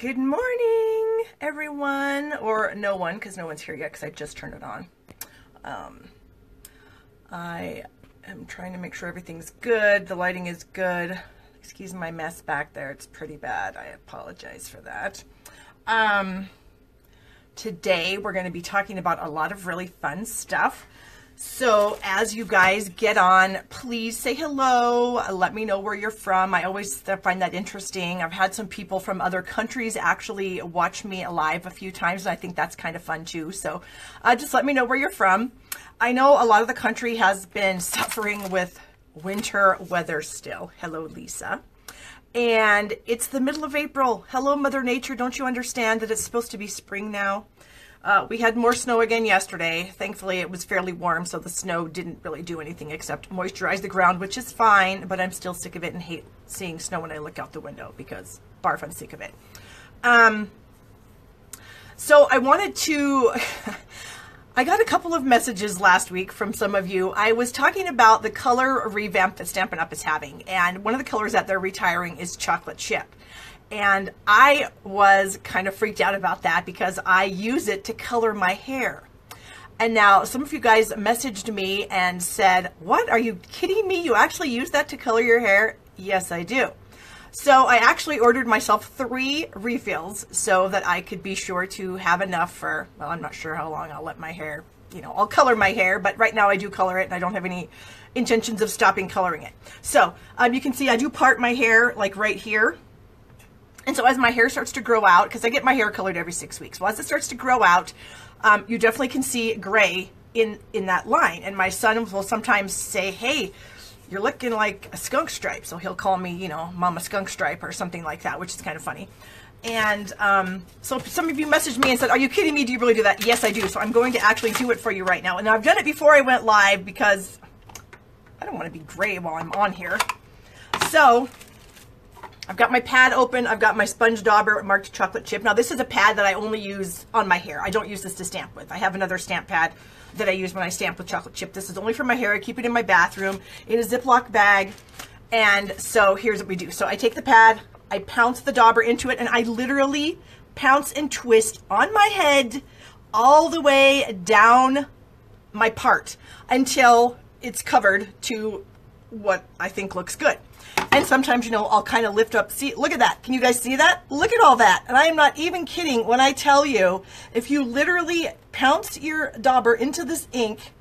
Good morning, everyone, or no one, because no one's here yet because I just turned it on. I am trying to make sure everything's good. The lighting is good. Excuse my mess back there. It's pretty bad. I apologize for that. Today, we're going to be talking about a lot of really fun stuff. So as you guys get on, please say hello. Let me know where you're from. I always find that interesting. I've had some people from other countries actually watch me live a few times, and I think that's kind of fun too. So just let me know where you're from. I know a lot of the country has been suffering with winter weather still. Hello, Lisa. And it's the middle of April. Hello, Mother Nature. Don't you understand that it's supposed to be spring now? We had more snow again yesterday. Thankfully, it was fairly warm, so the snow didn't really do anything except moisturize the ground, which is fine, but I'm still sick of it and hate seeing snow when I look out the window because, barf, I'm sick of it. So I wanted to... I got a couple of messages last week from some of you. I was talking about the color revamp that Stampin' Up! Is having, and one of the colors that they're retiring is chocolate chip. And I was kind of freaked out about that because I use it to color my hair. And now some of you guys messaged me and said, what, are you kidding me? You actually use that to color your hair? Yes, I do. So I actually ordered myself 3 refills so that I could be sure to have enough for, well, I'm not sure how long I'll let my hair, I'll color my hair, but right now I do color it and I don't have any intentions of stopping coloring it. So you can see I do part my hair like right here. And so as my hair starts to grow out, because I get my hair colored every 6 weeks, well, as it starts to grow out, you definitely can see gray in that line. And my son will sometimes say, hey, you're looking like a skunk stripe. So he'll call me, Mama Skunk Stripe or something like that, which is kind of funny. And so some of you messaged me and said, are you kidding me? Do you really do that? Yes, I do. So I'm going to actually do it for you right now. And I've done it before I went live because I don't want to be gray while I'm on here. So I've got my pad open. I've got my sponge dauber marked chocolate chip. Now this is a pad that I only use on my hair. I don't use this to stamp with. I have another stamp pad that I use when I stamp with chocolate chip. This is only for my hair. I keep it in my bathroom in a Ziploc bag. And so here's what we do. So I take the pad, I pounce the dauber into it, and I literally pounce and twist on my head all the way down my part until it's covered to what I think looks good. And sometimes, I'll kind of lift up. See, look at that. Can you guys see that? Look at all that. And I am not even kidding when I tell you, if you literally pounce your dauber into this ink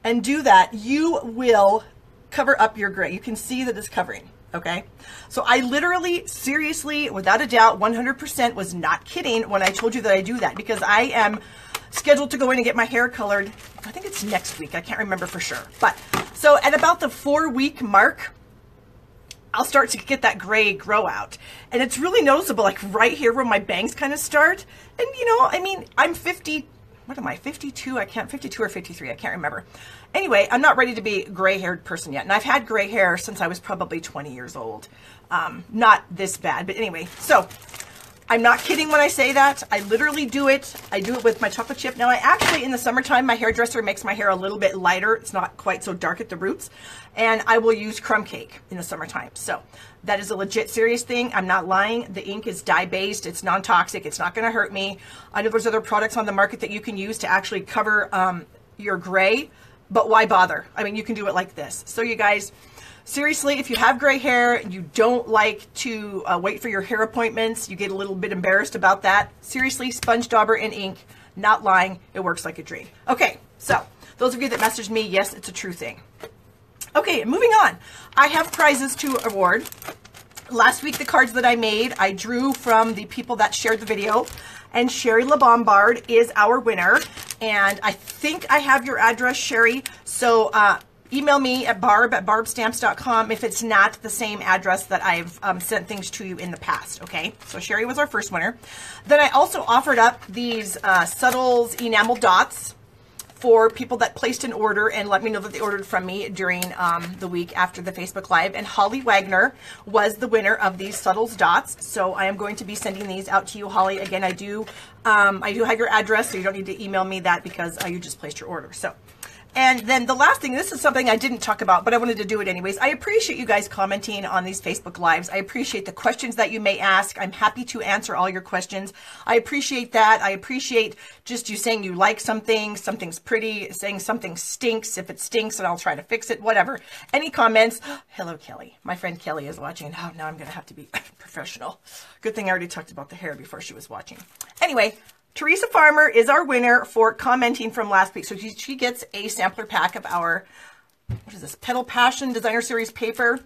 and do that, you will cover up your gray. You can see that it's covering, okay? So I literally, seriously, without a doubt, 100% was not kidding when I told you that I do that, because I am scheduled to go in and get my hair colored. I think it's next week. I can't remember for sure. But so at about the 4-week mark, I'll start to get that gray grow out. And it's really noticeable, like right here where my bangs kind of start. And I'm 50, what am I, 52? 52 or 53, I can't remember. Anyway, I'm not ready to be a gray-haired person yet. And I've had gray hair since I was probably 20 years old. Not this bad, but anyway. So I'm not kidding when I say that. I literally do it. I do it with my chocolate chip. Now, I actually, in the summertime, my hairdresser makes my hair a little bit lighter. It's not quite so dark at the roots. And I will use crumb cake in the summertime. So that is a legit serious thing. I'm not lying. The ink is dye-based. It's non-toxic. It's not going to hurt me. I know there's other products on the market that you can use to actually cover your gray, but why bother? I mean, you can do it like this. So you guys, seriously, if you have gray hair and you don't like to wait for your hair appointments, you get a little bit embarrassed about that, seriously, sponge dauber and ink, not lying, it works like a dream. Okay, so those of you that messaged me, yes, it's a true thing. Okay, moving on. I have prizes to award. Last week, the cards that I made, I drew from the people that shared the video, and Sherry LaBombard is our winner. And I think I have your address, Sherry, so email me at barb@barbstamps.com if it's not the same address that I've sent things to you in the past, okay? So Sherry was our first winner. Then I also offered up these Subtles enamel dots for people that placed an order and let me know that they ordered from me during the week after the Facebook Live. And Holly Wagner was the winner of these Subtles dots. So I am going to be sending these out to you, Holly. Again, I do have your address, so you don't need to email me that because you just placed your order. So And then the last thing, this is something I didn't talk about, but I wanted to do it anyways. I appreciate you guys commenting on these Facebook Lives. I appreciate the questions that you may ask. I'm happy to answer all your questions. I appreciate that. I appreciate just you saying you like something, something's pretty, saying something stinks. If it stinks, then I'll try to fix it, whatever. Any comments? Hello, Kelly. My friend Kelly is watching. Oh, now I'm going to have to be professional. Good thing I already talked about the hair before she was watching. Anyway, Teresa Farmer is our winner for commenting from last week. So she gets a sampler pack of our, what is this, Petal Passion Designer Series paper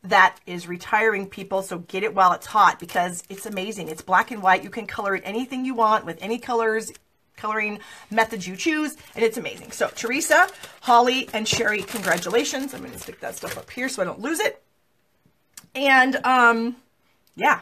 that is retiring, people. So get it while it's hot because it's amazing. It's black and white. You can color it anything you want with any colors, coloring methods you choose, and it's amazing. So Teresa, Holly, and Sherry, congratulations. I'm going to stick that stuff up here so I don't lose it. And yeah.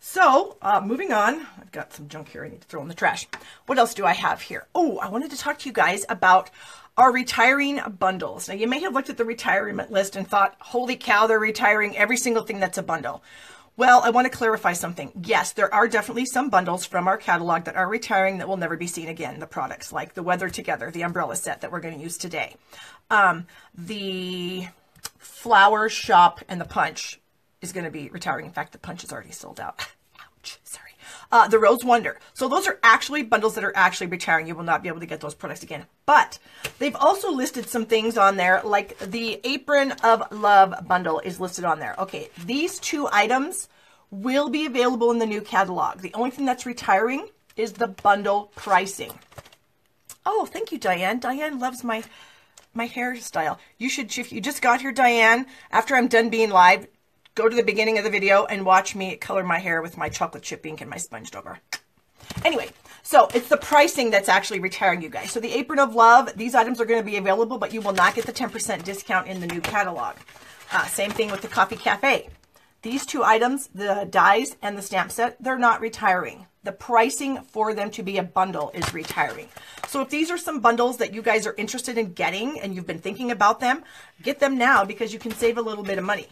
So, moving on, I've got some junk here I need to throw in the trash. What else do I have here? Oh, I wanted to talk to you guys about our retiring bundles. Now, you may have looked at the retirement list and thought, holy cow, they're retiring every single thing that's a bundle. Well, I want to clarify something. Yes, there are definitely some bundles from our catalog that are retiring that will never be seen again. The products like the Weather Together, the umbrella set that we're going to use today. The Flower Shop and the Punch is going to be retiring. In fact, the punch is already sold out. Ouch, sorry. The Rose Wonder. So those are actually bundles that are actually retiring. You will not be able to get those products again. But they've also listed some things on there, like the Apron of Love bundle is listed on there. Okay, these two items will be available in the new catalog. The only thing that's retiring is the bundle pricing. Oh, thank you, Diane. Diane loves my hairstyle. You should, if you just got here, Diane, after I'm done being live, go to the beginning of the video and watch me color my hair with my chocolate chip ink and my sponged over. Anyway, so it's the pricing that's actually retiring, you guys. So the Apron of Love, these items are going to be available, but you will not get the 10% discount in the new catalog. Same thing with the Coffee Cafe. These two items, the dies and the stamp set, they're not retiring. The pricing for them to be a bundle is retiring. So if these are some bundles that you guys are interested in getting and you've been thinking about them, get them now because you can save a little bit of money.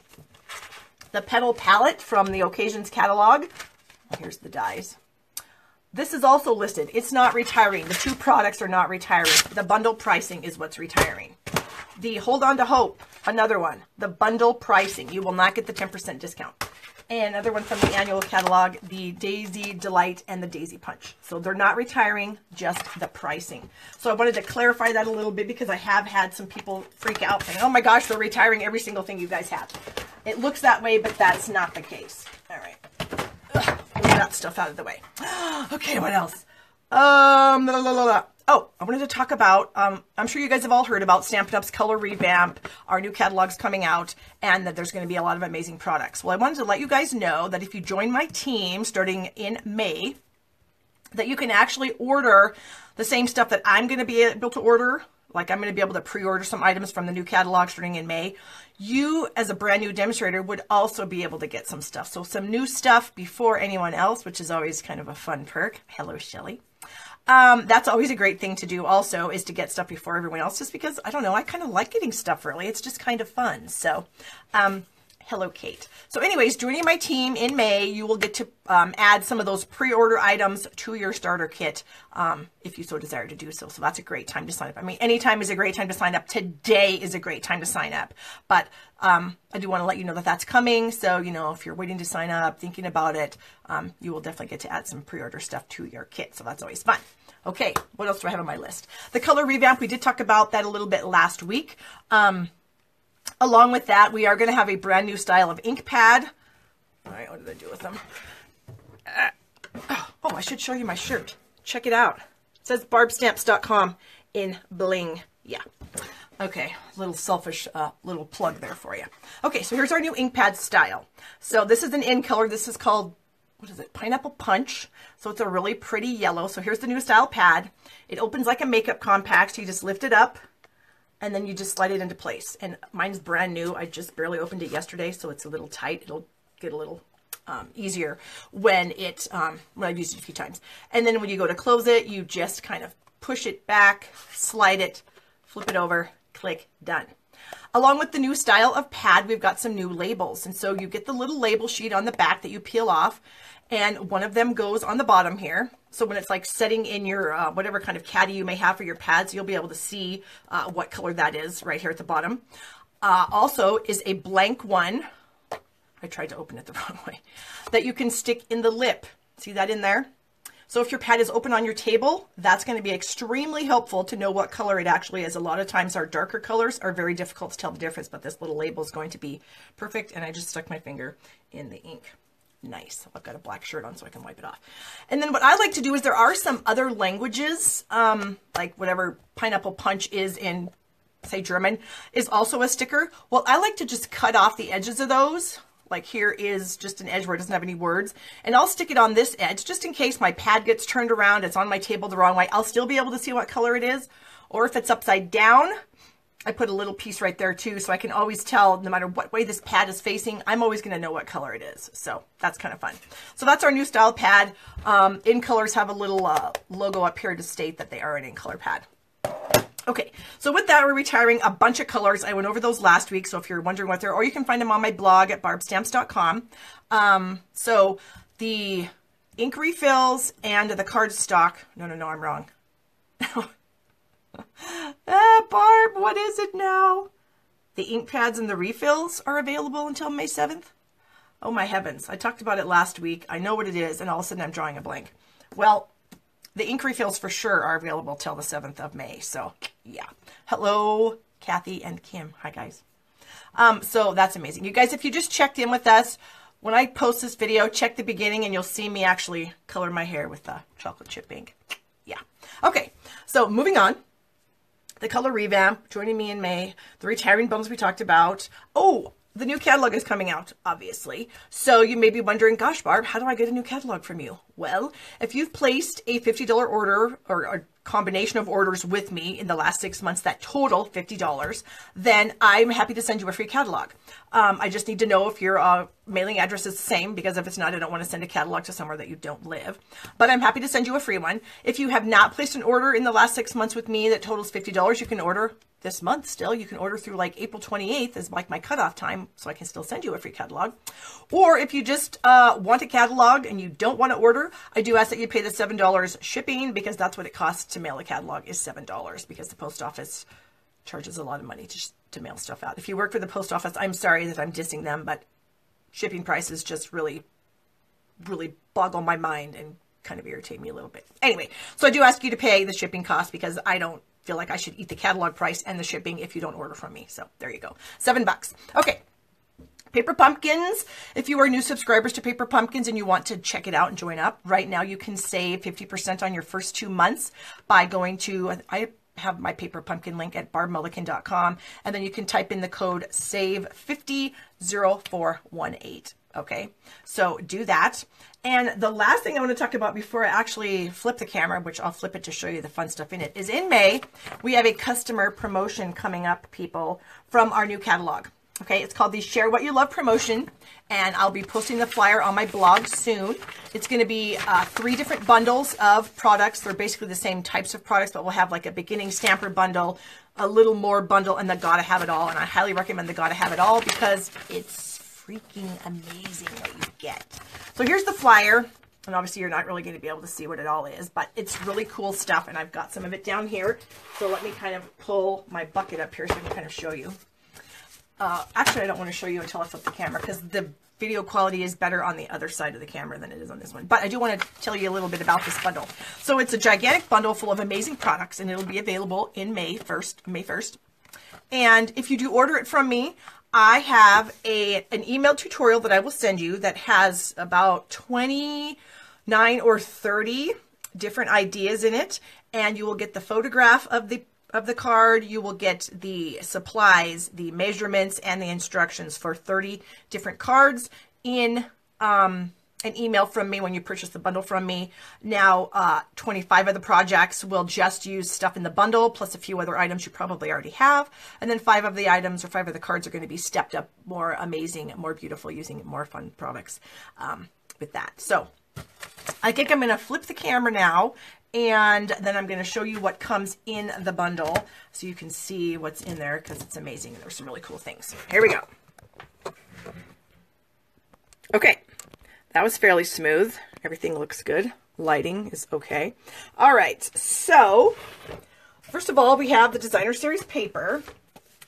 The Petal Palette from the Occasions catalog. Here's the dies. This is also listed. It's not retiring. The two products are not retiring. The bundle pricing is what's retiring. The Hold On to Hope, another one. The bundle pricing. You will not get the 10% discount. And another one from the annual catalog, the Daisy Delight and the Daisy Punch. So they're not retiring, just the pricing. So I wanted to clarify that a little bit because I have had some people freak out saying, oh my gosh, they're retiring every single thing you guys have. It looks that way, but that's not the case. All right. Ugh, get that stuff out of the way. Okay, what else? Oh, I wanted to talk about, I'm sure you guys have all heard about Stampin' Up's color revamp, our new catalog's coming out, and that there's going to be a lot of amazing products. Well, I wanted to let you guys know that if you join my team starting in May, that you can actually order the same stuff that I'm going to be able to order. Like I'm going to be able to pre-order some items from the new catalog starting in May. You, as a brand new demonstrator, would also be able to get some stuff. So some new stuff before anyone else, which is always kind of a fun perk. Hello, Shelly. That's always a great thing to do also, is to get stuff before everyone else, just because, I don't know, I kind of like getting stuff early. It's just kind of fun. So, hello, Kate. So anyways, joining my team in May, you will get to add some of those pre-order items to your starter kit if you so desire to do so. So that's a great time to sign up. I mean, anytime is a great time to sign up. Today is a great time to sign up. But I do want to let you know that that's coming. So, you know, if you're waiting to sign up, thinking about it, you will definitely get to add some pre-order stuff to your kit. So that's always fun. Okay, what else do I have on my list? The color revamp, we did talk about that a little bit last week. Along with that, we are going to have a brand new style of ink pad. All right, what did I do with them? Oh, I should show you my shirt. Check it out. It says barbstamps.com in bling. Yeah. Okay, little selfish little plug there for you. Okay, so here's our new ink pad style. So this is an in color. This is called, what is it? Pineapple Punch. So it's a really pretty yellow. So here's the new style pad. It opens like a makeup compact. You just lift it up and then you just slide it into place. And mine's brand new. I just barely opened it yesterday, so it's a little tight. It'll get a little easier when I've used it a few times. And then when you go to close it, you just kind of push it back, slide it, flip it over, click, done. Along with the new style of pad, we've got some new labels. And so you get the little label sheet on the back that you peel off, and one of them goes on the bottom here. So when it's like setting in your whatever kind of caddy you may have for your pads, you'll be able to see what color that is right here at the bottom. Also is a blank one. I tried to open it the wrong way. That you can stick in the lip. See that in there? So if your pad is open on your table, that's going to be extremely helpful to know what color it actually is. A lot of times our darker colors are very difficult to tell the difference, but this little label is going to be perfect. And I just stuck my finger in the ink. Nice. I've got a black shirt on so I can wipe it off. And then what I like to do is there are some other languages, like whatever Pineapple Punch is in, say, German, is also a sticker. Well, I like to just cut off the edges of those. Like here is just an edge where it doesn't have any words. And I'll stick it on this edge just in case my pad gets turned around. It's on my table the wrong way. I'll still be able to see what color it is. Or if it's upside down, I put a little piece right there too. So I can always tell no matter what way this pad is facing, I'm always going to know what color it is. So that's kind of fun. So that's our new style pad. In Colors have a little logo up here to state that they are an in color pad. Okay, so with that, we're retiring a bunch of colors. I went over those last week, so if you're wondering what they're, or you can find them on my blog at barbstamps.com. So the ink refills and the cardstock, no, I'm wrong. Barb, what is it now? The ink pads and the refills are available until May 7th? Oh my heavens, I talked about it last week. I know what it is, and all of a sudden I'm drawing a blank. Well, the ink refills for sure are available till the 7th of May. So yeah. Hello, Kathy and Kim. Hi, guys. So that's amazing. You guys, if you just checked in with us, when I post this video, check the beginning and you'll see me actually color my hair with the chocolate chip ink. Yeah. Okay. So moving on. The color revamp, joining me in May, the retiring bundles we talked about. Oh, the new catalog is coming out, obviously. So you may be wondering, gosh, Barb, how do I get a new catalog from you? Well, if you've placed a $50 order or a combination of orders with me in the last 6 months that total $50, then I'm happy to send you a free catalog. I just need to know if your mailing address is the same, because if it's not, I don't want to send a catalog to somewhere that you don't live. But I'm happy to send you a free one. If you have not placed an order in the last 6 months with me that totals $50, you can order this month still. You can order through like April 28th is like my cutoff time, so I can still send you a free catalog. Or if you just want a catalog and you don't want to order, I do ask that you pay the $7 shipping, because that's what it costs to mail a catalog, is $7, because the post office charges a lot of money to mail stuff out. If you work for the post office, I'm sorry that I'm dissing them, but shipping prices just really boggle my mind and kind of irritate me a little bit. Anyway, so I do ask you to pay the shipping cost, because I don't feel like I should eat the catalog price and the shipping if you don't order from me. So there you go. $7. Okay. Paper Pumpkins. If you are new subscribers to Paper Pumpkins and you want to check it out and join up, right now you can save 50% on your first 2 months by going to, I have my Paper Pumpkin link at barbmullican.com, and then you can type in the code SAVE500418. Okay, so do that. And the last thing I want to talk about before I actually flip the camera, which I'll flip it to show you the fun stuff in it, is in May, we have a customer promotion coming up, people, from our new catalog. Okay, it's called the Share What You Love promotion, and I'll be posting the flyer on my blog soon. It's going to be 3 different bundles of products. They're basically the same types of products, but we'll have like a beginning stamper bundle, a little more bundle, and the Gotta Have It All. And I highly recommend the Gotta Have It All, because it's freaking amazing what you get. So here's the flyer, and obviously you're not really going to be able to see what it all is, but it's really cool stuff, and I've got some of it down here. So let me kind of pull my bucket up here so I can kind of show you. Actually, I don't want to show you until I flip the camera, because the video quality is better on the other side of the camera than it is on this one. But I do want to tell you a little bit about this bundle. So it's a gigantic bundle full of amazing products, and it'll be available in May 1st. And if you do order it from me, I have an email tutorial that I will send you that has about 29 or 30 different ideas in it, and you will get the photograph of the card, you will get the supplies, the measurements, and the instructions for 30 different cards in an email from me when you purchase the bundle from me. Now, 25 of the projects will just use stuff in the bundle, plus a few other items you probably already have. And then 5 of the items or 5 of the cards are going to be stepped up, more amazing, more beautiful, using more fun products with that. So I think I'm going to flip the camera now, and then I'm going to show you what comes in the bundle so you can see what's in there, because it's amazing. There's some really cool things. Here we go. Okay, that was fairly smooth. Everything looks good. Lighting is okay. All right, so first of all, we have the designer series paper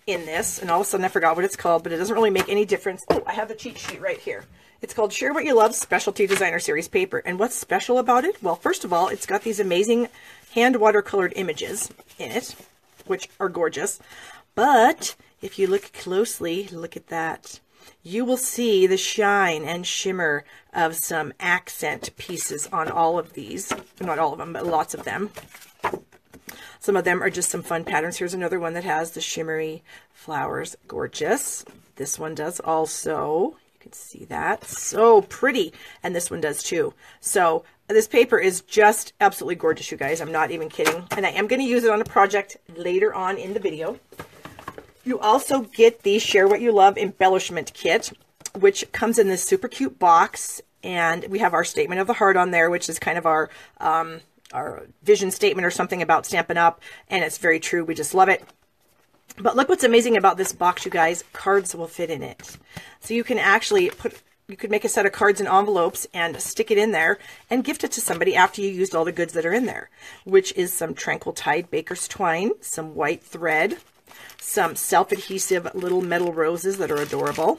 in this, and all of a sudden I forgot what it's called, but it doesn't really make any difference. Oh, I have the cheat sheet right here. It's called Share What You Love Specialty Designer Series Paper. And what's special about it? Well, first of all, it's got these amazing hand watercolored images in it, which are gorgeous. But if you look closely, look at that. You will see the shine and shimmer of some accent pieces on all of these. Not all of them, but lots of them. Some of them are just some fun patterns. Here's another one that has the shimmery flowers. Gorgeous. This one does also. You can see that. So pretty. And this one does too. So this paper is just absolutely gorgeous, you guys. I'm not even kidding. And I am going to use it on a project later on in the video. You also get the Share What You Love embellishment kit, which comes in this super cute box. And we have our statement of the heart on there, which is kind of our vision statement or something about Stampin' Up. And it's very true. We just love it. But look what's amazing about this box, you guys. Cards will fit in it. So you can actually you could make a set of cards in envelopes and stick it in there and gift it to somebody after you used all the goods that are in there, which is some Tranquil Tide Baker's Twine, some white thread, some self-adhesive little metal roses that are adorable,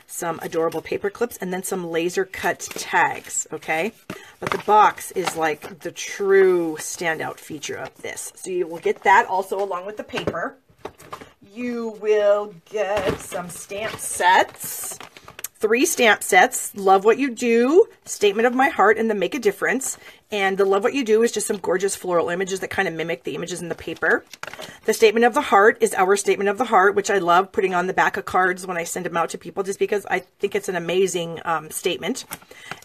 some adorable paper clips, and then some laser cut tags, okay? But the box is like the true standout feature of this. So you will get that also along with the paper. You will get some stamp sets, 3 stamp sets. Love What You Do, Statement of My Heart, and the Make a Difference. And the Love What You Do is just some gorgeous floral images that kind of mimic the images in the paper. The Statement of the Heart is our Statement of the Heart, which I love putting on the back of cards when I send them out to people, just because I think it's an amazing statement.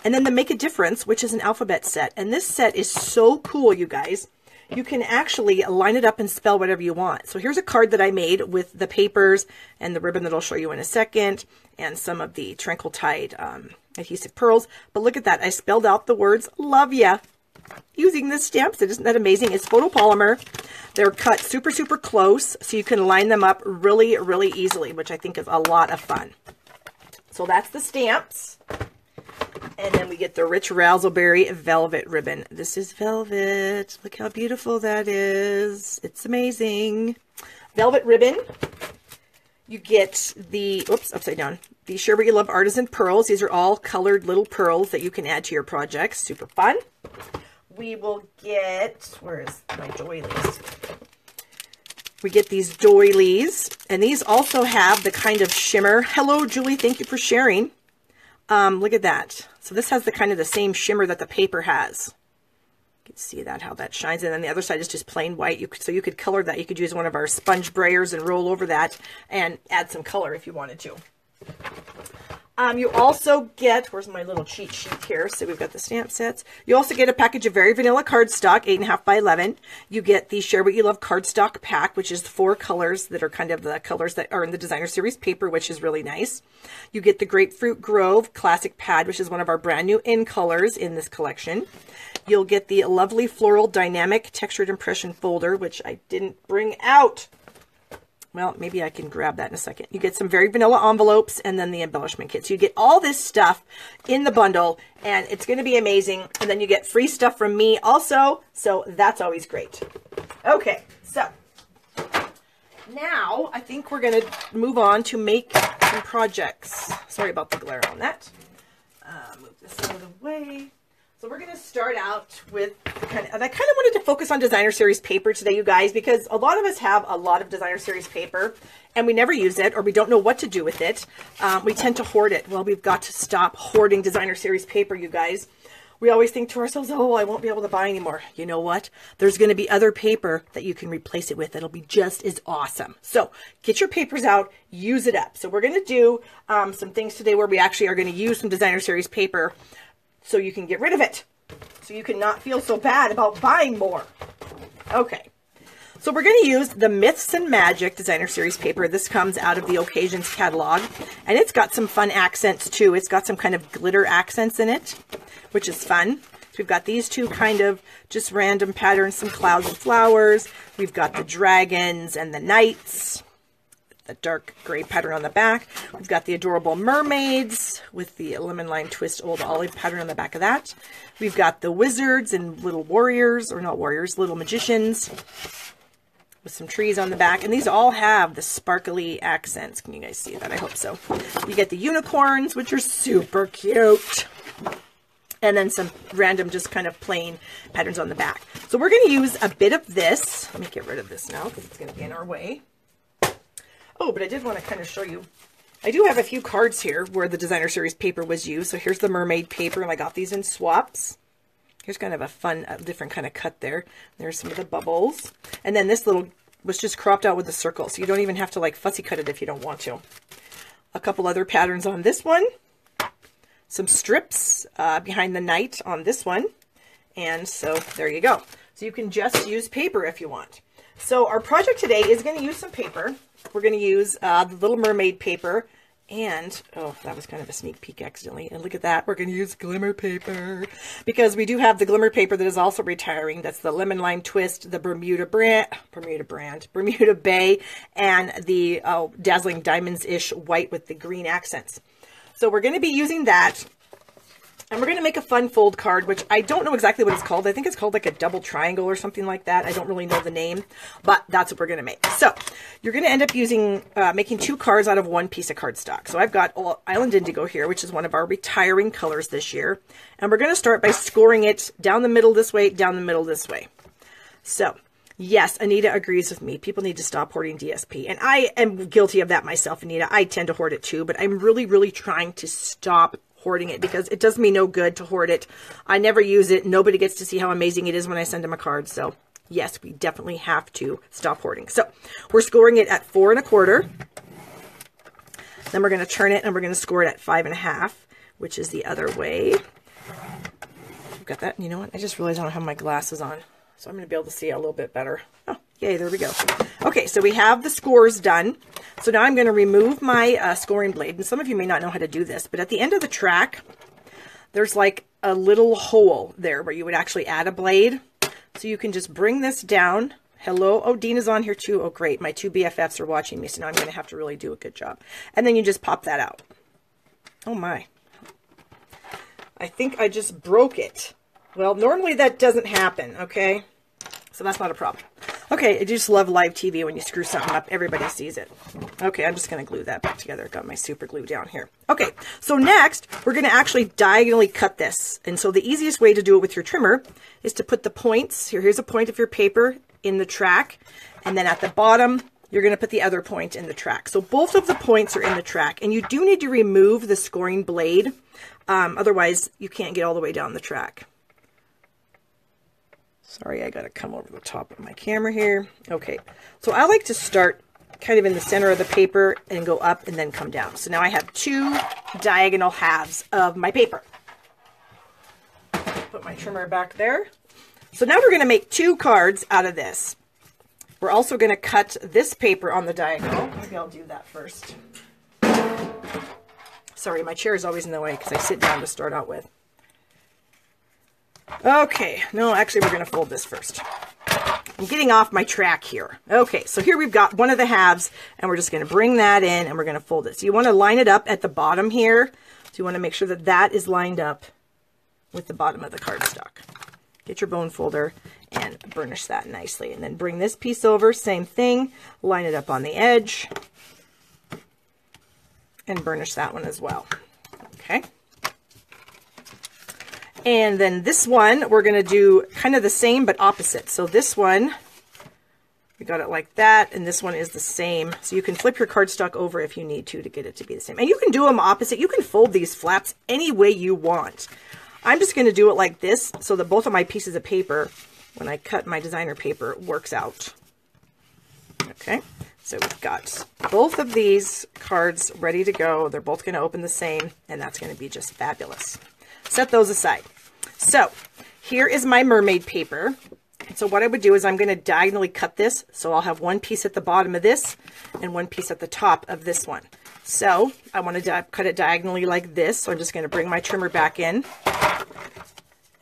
And then the Make a Difference, which is an alphabet set. And this set is so cool, you guys. You can actually line it up and spell whatever you want. So here's a card that I made with the papers and the ribbon that I'll show you in a second, and some of the Tranquil Tide adhesive pearls. But look at that. I spelled out the words love ya using this stamp set. Isn't that amazing? It's photopolymer. They're cut super, super close, so you can line them up really, really easily, which I think is a lot of fun. So that's the stamps. And then we get the Rich Razzleberry Velvet Ribbon. This is velvet. Look how beautiful that is. It's amazing. Velvet ribbon. You get the, oops, upside down. The Share What You Love Artisan Pearls. These are all colored little pearls that you can add to your projects. Super fun. We will get, where is my doilies? We get these doilies. And these also have the kind of shimmer. Hello, Julie. Thank you for sharing. Look at that. So this has the kind of the same shimmer that the paper has. You can see that, how that shines. And then the other side is just plain white. So you could color that. You could use one of our sponge brayers and roll over that and add some color if you wanted to. You also get, where's my little cheat sheet here? So we've got the stamp sets. You also get a package of very vanilla cardstock, 8.5 by 11. You get the Share What You Love cardstock pack, which is 4 colors that are kind of the colors that are in the designer series paper, which is really nice. You get the Grapefruit Grove classic pad, which is one of our brand new in colors in this collection. You'll get the lovely floral dynamic textured impression folder, which I didn't bring out. Well, maybe I can grab that in a second. You get some very vanilla envelopes and then the embellishment kit. So you get all this stuff in the bundle, and it's going to be amazing. And then you get free stuff from me also, so that's always great. Okay, so now I think we're going to move on to make some projects. Sorry about the glare on that. Move this out of the way. So we're going to start out with and I kind of wanted to focus on designer series paper today, you guys, because a lot of us have a lot of designer series paper and we never use it, or we don't know what to do with it. We tend to hoard it. Well, we've got to stop hoarding designer series paper, you guys. We always think to ourselves, oh, I won't be able to buy anymore. You know what? There's going to be other paper that you can replace it with that'll be just as awesome. So get your papers out, use it up. So we're going to do some things today where we actually are going to use some designer series paper so you can get rid of it, so you can not feel so bad about buying more. Okay, so we're going to use the Myths and Magic designer series paper. This comes out of the Occasions catalog, and it's got some fun accents too. It's got some kind of glitter accents in it, which is fun. So we've got these two kind of just random patterns, some clouds and flowers. We've got the dragons and the knights, the dark gray pattern on the back. We've got the adorable mermaids with the lemon lime twist old olive pattern on the back of that. We've got the wizards and little warriors, or not warriors, little magicians with some trees on the back. And these all have the sparkly accents. Can you guys see that? I hope so. You get the unicorns, which are super cute. And then some random, just kind of plain patterns on the back. So we're going to use a bit of this. Let me get rid of this now because it's going to be in our way. Oh, but I did want to kind of show you. I do have a few cards here where the designer series paper was used. So here's the mermaid paper, and I got these in swaps. Here's kind of a fun, different kind of cut there. There's some of the bubbles. And then this little was just cropped out with a circle. So you don't even have to like fussy cut it if you don't want to. A couple other patterns on this one. Some strips behind the knight on this one. And so there you go. So you can just use paper if you want. So our project today is going to use some paper. We're going to use the Little Mermaid paper. And, oh, that was kind of a sneak peek accidentally. And look at that. We're going to use glimmer paper. Because we do have the glimmer paper that is also retiring. That's the Lemon Lime Twist, the Bermuda Bay, and the Dazzling Diamonds-ish white with the green accents. So we're going to be using that. And we're going to make a fun fold card, which I don't know exactly what it's called. I think it's called like a double triangle or something like that. I don't really know the name, but that's what we're going to make. So you're going to end up using, making 2 cards out of 1 piece of cardstock. So I've got Island Indigo here, which is one of our retiring colors this year. And we're going to start by scoring it down the middle this way, down the middle this way. So yes, Anita agrees with me. People need to stop hoarding DSP. And I am guilty of that myself, Anita. I tend to hoard it too, but I'm really, really trying to stop hoarding it because it does me no good to hoard it. I never use it. Nobody gets to see how amazing it is when I send them a card. So yes, we definitely have to stop hoarding. So we're scoring it at 4 1/4. Then we're going to turn it and we're going to score it at 5 1/2, which is the other way. Got that? You know what? I just realized I don't have my glasses on. So I'm going to be able to see a little bit better. Oh, yay, there we go. Okay, so we have the scores done. So now I'm going to remove my scoring blade. And some of you may not know how to do this, but at the end of the track, there's like a little hole there where you would actually add a blade. So you can just bring this down. Hello. Oh, Dina's on here too. Oh, great. My 2 BFFs are watching me, so now I'm going to have to really do a good job. And then you just pop that out. Oh, my. I think I just broke it. Well, normally that doesn't happen, okay? So that's not a problem. Okay, I just love live TV. When you screw something up, everybody sees it. Okay, I'm just going to glue that back together. Got my super glue down here. Okay, so next, we're going to actually diagonally cut this. And so the easiest way to do it with your trimmer is to put the points, here's a point of your paper in the track, and then at the bottom, you're going to put the other point in the track. So both of the points are in the track, and you do need to remove the scoring blade. Otherwise, you can't get all the way down the track. Sorry, I got to come over the top of my camera here. Okay, so I like to start kind of in the center of the paper and go up and then come down. So now I have 2 diagonal halves of my paper. Put my trimmer back there. So now we're going to make 2 cards out of this. We're also going to cut this paper on the diagonal. Maybe I'll do that first. Sorry, my chair is always in the way because I sit down to start out with. Okay, no, actually we're going to fold this first. I'm getting off my track here. Okay, so here we've got one of the halves, and we're just going to bring that in, and we're going to fold it. So you want to line it up at the bottom here. So you want to make sure that that is lined up with the bottom of the cardstock. Get your bone folder and burnish that nicely. And then bring this piece over, same thing, line it up on the edge, and burnish that one as well. Okay. And then this one, we're going to do kind of the same, but opposite. So this one, we got it like that, and this one is the same. So you can flip your cardstock over if you need to get it to be the same. And you can do them opposite. You can fold these flaps any way you want. I'm just going to do it like this so that both of my pieces of paper, when I cut my designer paper, works out. Okay, so we've got both of these cards ready to go. They're both going to open the same, and that's going to be just fabulous. Set those aside. So here is my mermaid paper. So what I would do is I'm going to diagonally cut this. So I'll have one piece at the bottom of this and one piece at the top of this one. So I want to cut it diagonally like this. So I'm just going to bring my trimmer back in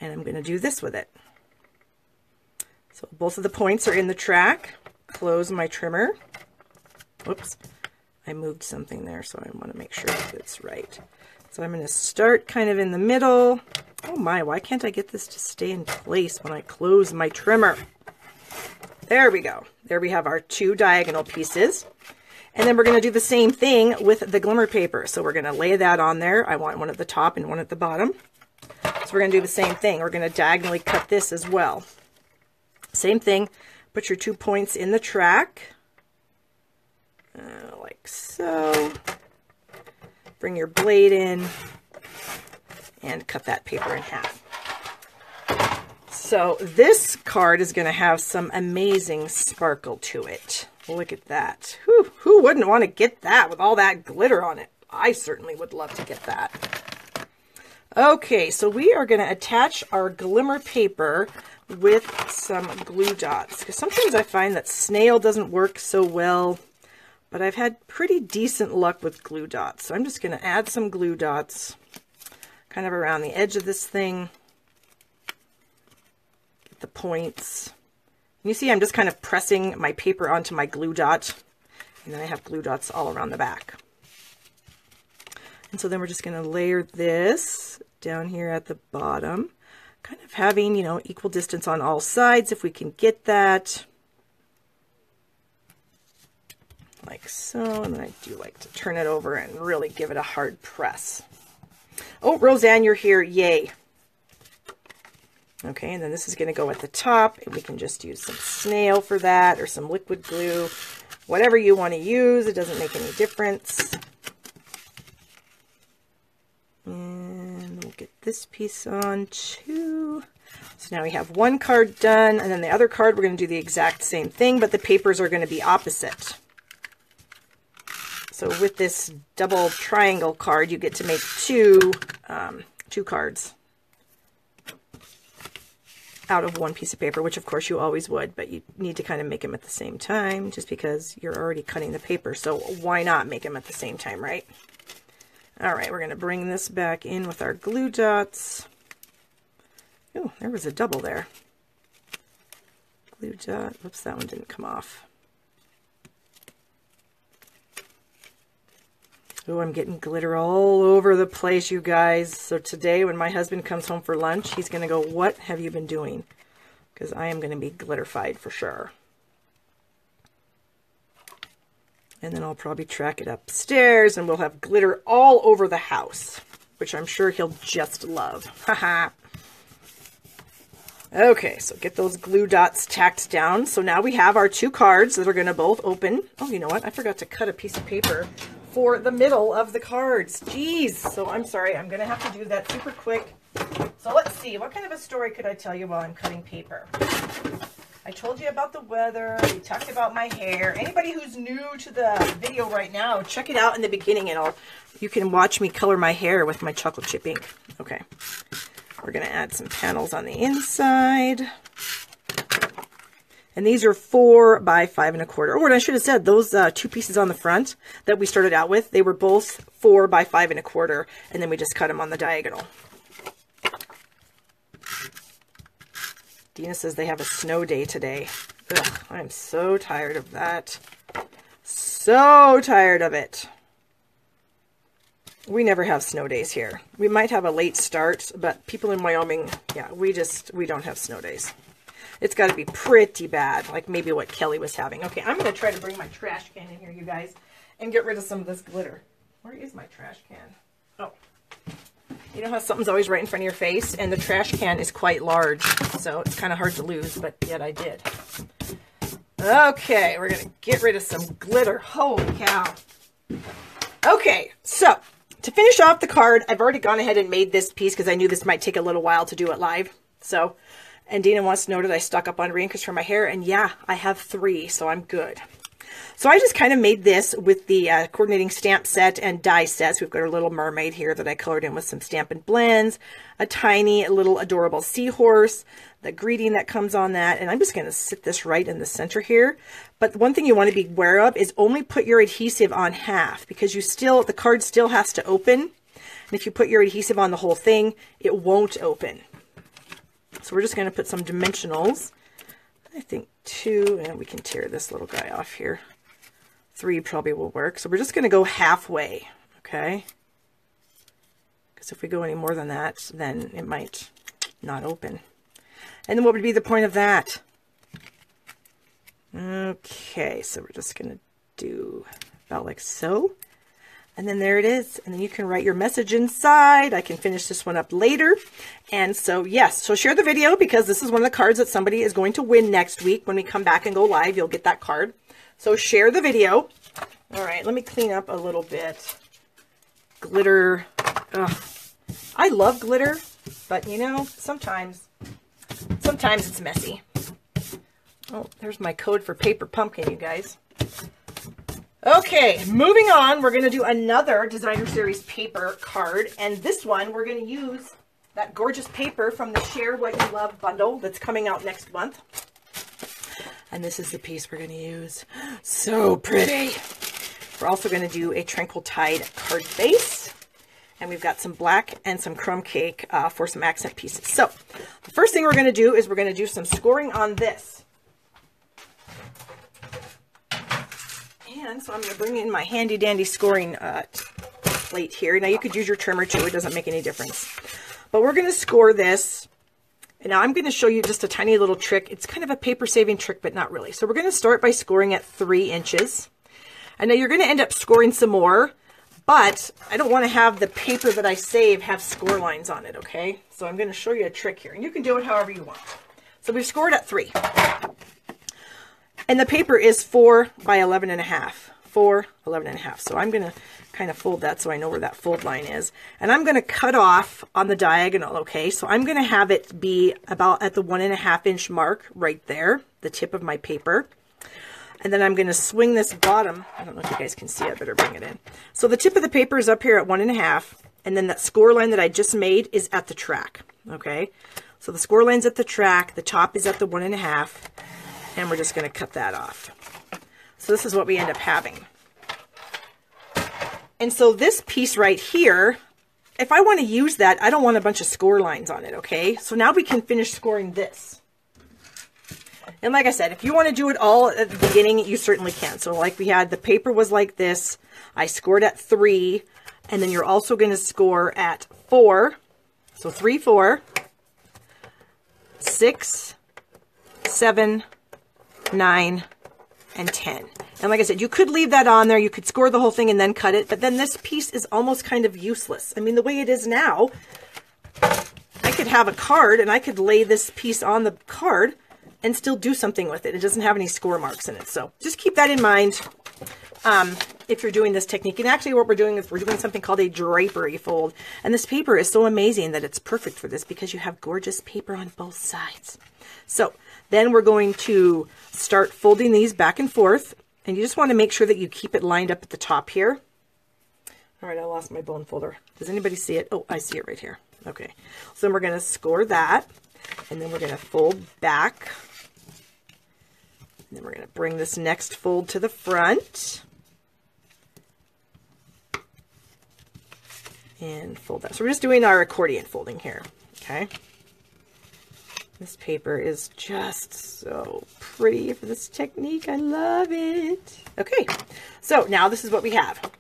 And I'm going to do this with it. So both of the points are in the track. Close my trimmer. Whoops, I moved something there, so I want to make sure that it's right. So I'm going to start kind of in the middle. Oh my, why can't I get this to stay in place when I close my trimmer? There we go. There we have our 2 diagonal pieces. And then we're going to do the same thing with the glimmer paper. So we're going to lay that on there. I want one at the top and one at the bottom. So we're going to do the same thing. We're going to diagonally cut this as well. Same thing. Put your 2 points in the track. Like so. Bring your blade in and cut that paper in half. So this card is going to have some amazing sparkle to it. Look at that. Who wouldn't want to get that with all that glitter on it? I certainly would love to get that. Okay, so we are going to attach our glimmer paper with some glue dots. Because sometimes I find that snail doesn't work so well, but I've had pretty decent luck with glue dots. So I'm just going to add some glue dots kind of around the edge of this thing. Get the points. You see I'm just kind of pressing my paper onto my glue dot, and then I have glue dots all around the back. And so then we're just going to layer this down here at the bottom, kind of having, you know, equal distance on all sides if we can get that. Like so, and then I do like to turn it over and really give it a hard press. Oh, Roseanne, you're here. Yay. Okay, and then this is going to go at the top, and we can just use some snail for that, or some liquid glue, whatever you want to use. It doesn't make any difference. And we'll get this piece on too. So now we have one card done, and then the other card we're going to do the exact same thing, but the papers are going to be opposite. So with this double triangle card, you get to make two cards out of one piece of paper, which of course you always would, but you need to kind of make them at the same time just because you're already cutting the paper. So why not make them at the same time, right? All right, we're going to bring this back in with our glue dots. Oh, there was a double there. Glue dot. Oops, that one didn't come off. Oh, I'm getting glitter all over the place, you guys. So today when my husband comes home for lunch, he's going to go, "What have you been doing?" Because I am going to be glitterified for sure. And then I'll probably track it upstairs and we'll have glitter all over the house, which I'm sure he'll just love. Haha. Okay, so get those glue dots tacked down. So now we have our 2 cards that are going to both open. Oh, you know what? I forgot to cut a piece of paper for the middle of the cards. Jeez. So I'm sorry. I'm going to have to do that super quick. So let's see. What kind of a story could I tell you while I'm cutting paper? I told you about the weather. We talked about my hair. Anybody who's new to the video right now, check it out in the beginning and you can watch me color my hair with my chocolate chip ink. Okay. We're going to add some panels on the inside. And these are 4 by 5 1/4. Oh, and I should have said those 2 pieces on the front that we started out with, they were both 4 by 5 1/4, and then we just cut them on the diagonal. Dina says they have a snow day today. Ugh, I'm so tired of that. So tired of it. We never have snow days here. We might have a late start, but people in Wyoming, yeah, we don't have snow days. It's got to be pretty bad, like maybe what Kelly was having. Okay, I'm going to try to bring my trash can in here, you guys, and get rid of some of this glitter. Where is my trash can? Oh. You know how something's always right in front of your face, and the trash can is quite large, so it's kind of hard to lose, but yet I did. Okay, we're going to get rid of some glitter. Holy cow. Okay, so to finish off the card, I've already gone ahead and made this piece because I knew this might take a little while to do it live. So, and Dina wants to know that I stock up on rain for my hair, and yeah, I have 3, so I'm good. So I just kind of made this with the coordinating stamp set and die sets. We've got our little mermaid here that I colored in with some Stampin' Blends, a tiny little adorable seahorse, the greeting that comes on that, and I'm just going to sit this right in the center here. But one thing you want to be aware of is only put your adhesive on half, because the card still has to open. And if you put your adhesive on the whole thing, it won't open. So we're just going to put some dimensionals. I think 2, and we can tear this little guy off here. 3 probably will work. So we're just going to go halfway, okay? Because if we go any more than that, then it might not open. And then what would be the point of that? Okay, so we're just going to do about like so. And then there it is. And then you can write your message inside. I can finish this one up later. And so, yes, so share the video because this is one of the cards that somebody is going to win next week. When we come back and go live, you'll get that card. So share the video. All right, let me clean up a little bit. Glitter. Ugh. I love glitter, but you know, sometimes it's messy. Oh, there's my code for paper pumpkin, you guys. Okay, moving on, we're going to do another Designer Series paper card, and this one we're going to use that gorgeous paper from the Share What You Love bundle that's coming out next month. And this is the piece we're going to use. So pretty. We're also going to do a Tranquil Tide card base, and we've got some black and some crumb cake for some accent pieces. So the first thing we're going to do is we're going to do some scoring on this. And so I'm going to bring in my handy dandy scoring plate here. Now you could use your trimmer too. It doesn't make any difference. But we're going to score this. And now I'm going to show you just a tiny little trick. It's kind of a paper saving trick, but not really. So we're going to start by scoring at 3 inches. And now you're going to end up scoring some more. But I don't want to have the paper that I save have score lines on it, okay? So I'm going to show you a trick here. And you can do it however you want. So we've scored at 3. And the paper is 4 by 11.5. 4, 11.5. So I'm going to kind of fold that so I know where that fold line is. And I'm going to cut off on the diagonal, okay? So I'm going to have it be about at the 1.5 inch mark right there, the tip of my paper. And then I'm going to swing this bottom. I don't know if you guys can see it. I better bring it in. So the tip of the paper is up here at 1.5. And then that score line that I just made is at the track, okay? So the score line's at the track. The top is at the 1.5. And we're just going to cut that off. So this is what we end up having. And so this piece right here, if I want to use that, I don't want a bunch of score lines on it, okay? So now we can finish scoring this. And like I said, if you want to do it all at the beginning, you certainly can. So like we had, the paper was like this. I scored at 3. And then you're also going to score at 4. So 3, 4, 6, 7, 9, and 10. And like I said, you could leave that on there. You could score the whole thing and then cut it. But then this piece is almost kind of useless. I mean, the way it is now, I could have a card and I could lay this piece on the card and still do something with it. It doesn't have any score marks in it. So just keep that in mind if you're doing this technique. And actually what we're doing is we're doing something called a drapery fold. And this paper is so amazing that it's perfect for this because you have gorgeous paper on both sides. So then we're going to start folding these back and forth. And you just want to make sure that you keep it lined up at the top here. All right, I lost my bone folder. Does anybody see it? Oh, I see it right here. Okay, so then we're going to score that. And then we're going to fold back. And then we're going to bring this next fold to the front. And fold that. So we're just doing our accordion folding here. Okay. This paper is just so pretty for this technique. I love it. Okay, so now this is what we have.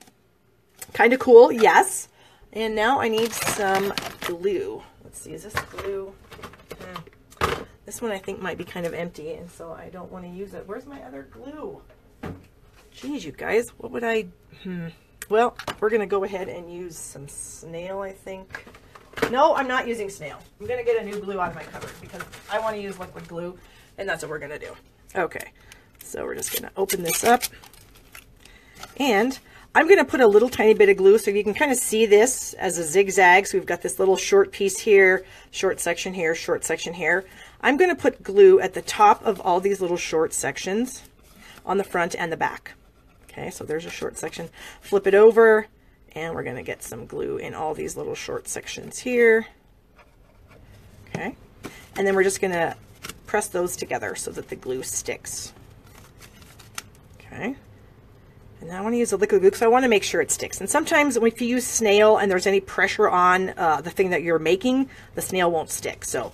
Kind of cool, yes. And now I need some glue. Let's see, is this glue? This one I think might be kind of empty, and so I don't want to use it. Where's my other glue? Geez, you guys, what would I... Well, we're going to go ahead and use some snail, I think. No, I'm not using snail. I'm going to get a new glue out of my cupboard because I want to use liquid glue, and that's what we're going to do. Okay, so we're just going to open this up, and I'm going to put a little tiny bit of glue so you can kind of see this as a zigzag. So we've got this little short piece here, short section here, short section here. I'm going to put glue at the top of all these little short sections on the front and the back. Okay, so there's a short section. Flip it over. And we're going to get some glue in all these little short sections here. Okay. And then we're just going to press those together so that the glue sticks. Okay. And I want to use a liquid glue because I want to make sure it sticks. And sometimes if you use snail and there's any pressure on the thing that you're making, the snail won't stick. So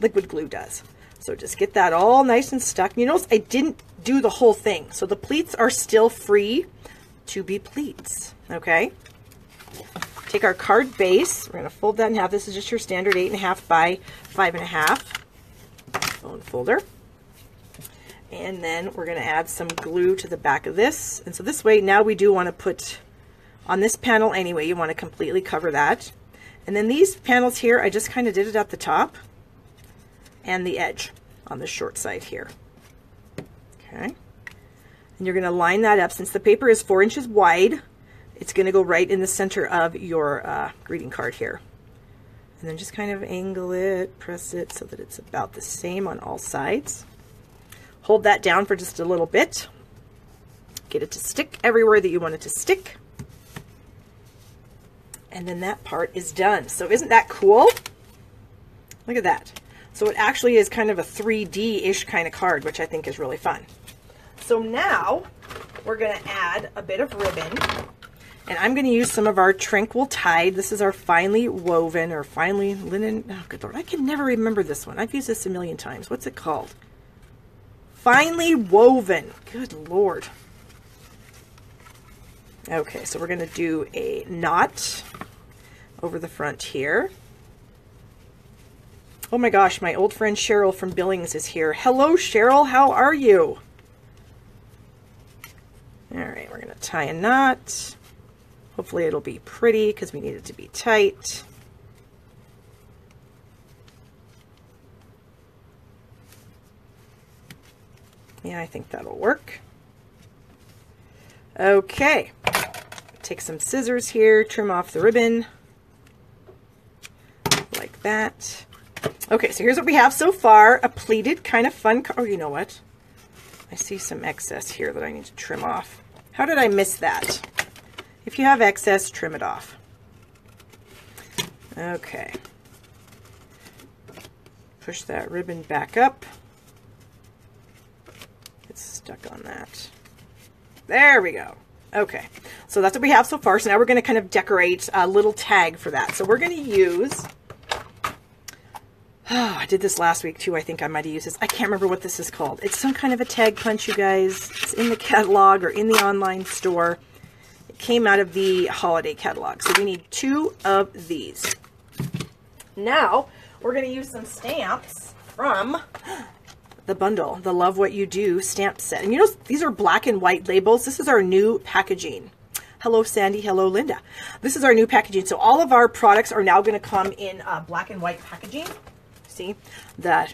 liquid glue does. So just get that all nice and stuck. You notice I didn't do the whole thing. So the pleats are still free to be pleats. Okay. Take our card base. We're going to fold that in half. This is just your standard 8.5 by 5.5 bone folder. And then we're going to add some glue to the back of this. And so this way, now we do want to put on this panel anyway, you want to completely cover that. And then these panels here, I just kind of did it at the top and the edge on the short side here. Okay. And you're going to line that up. Since the paper is 4 inches wide, it's going to go right in the center of your greeting card here. And then just kind of angle it, press it so that it's about the same on all sides. Hold that down for just a little bit. Get it to stick everywhere that you want it to stick. And then that part is done. So isn't that cool? Look at that. So it actually is kind of a 3D-ish kind of card, which I think is really fun. So now we're going to add a bit of ribbon. And I'm going to use some of our Tranquil Tide. This is our finely woven or finely linen. Oh, good Lord. I can never remember this one. I've used this a million times. What's it called? Finely woven. Good Lord. Okay, so we're going to do a knot over the front here. Oh my gosh, my old friend Cheryl from Billings is here. Hello, Cheryl. How are you? All right, we're going to tie a knot. Hopefully it'll be pretty because we need it to be tight. Yeah, I think that'll work. Okay, take some scissors here, trim off the ribbon like that. Okay, so here's what we have so far. A pleated kind of fun card. Oh, you know what? I see some excess here that I need to trim off. How did I miss that? If you have excess, trim it off. Okay. Push that ribbon back up. It's stuck on that. There we go. Okay, so that's what we have so far. So now we're going to kind of decorate a little tag for that. So we're going to use, oh, I did this last week too. I think I might have used this. I can't remember what this is called. It's some kind of a tag punch, you guys. It's in the catalog or in the online store. It came out of the holiday catalog. So we need 2 of these. Now we're going to use some stamps from the bundle, the Love What You Do stamp set. And you know, these are black and white labels. This is our new packaging. Hello, Sandy. Hello, Linda. This is our new packaging. So all of our products are now going to come in black and white packaging. See the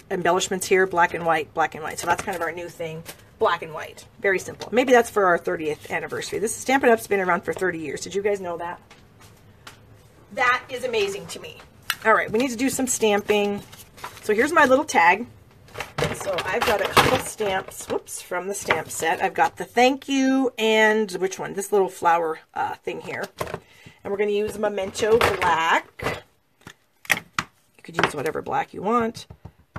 embellishments here, black and white, black and white. So that's kind of our new thing, black and white. Very simple. Maybe that's for our 30th anniversary. This Stampin' Up's been around for 30 years. Did you guys know that? That is amazing to me. All right, we need to do some stamping. So here's my little tag. So I've got a couple stamps, whoops, from the stamp set. I've got the thank you and which one? This little flower thing here. And we're going to use Memento Black. You could use whatever black you want.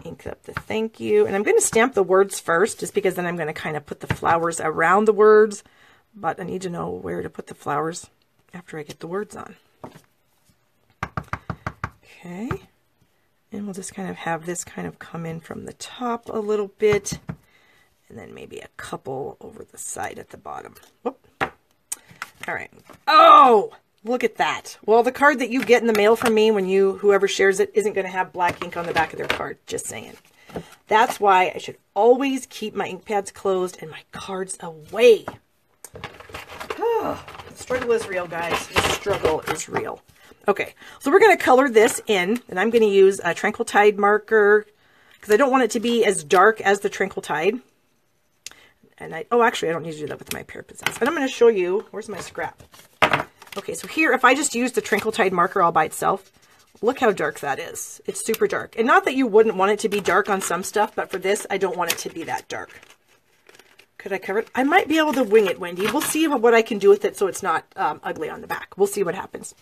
Ink up the thank you. And I'm going to stamp the words first, just because then I'm going to kind of put the flowers around the words. But I need to know where to put the flowers after I get the words on. Okay. And we'll just kind of have this kind of come in from the top a little bit. And then maybe a couple over the side at the bottom. Whoop. All right. Oh, look at that. Well, the card that you get in the mail from me when whoever shares it isn't going to have black ink on the back of their card. Just saying. That's why I should always keep my ink pads closed and my cards away. Oh, the struggle is real, guys. The struggle is real. Okay, so we're going to color this in, and I'm going to use a Tranquil Tide marker because I don't want it to be as dark as the Tranquil Tide. And oh, actually, I don't need to do that with my Pear Pizzazz. And I'm going to show you, where's my scrap? Okay, so here, if I just use the Tranquil Tide marker all by itself, look how dark that is. It's super dark. And not that you wouldn't want it to be dark on some stuff, but for this, I don't want it to be that dark. Could I cover it? I might be able to wing it, Wendy. We'll see what I can do with it so it's not ugly on the back. We'll see what happens.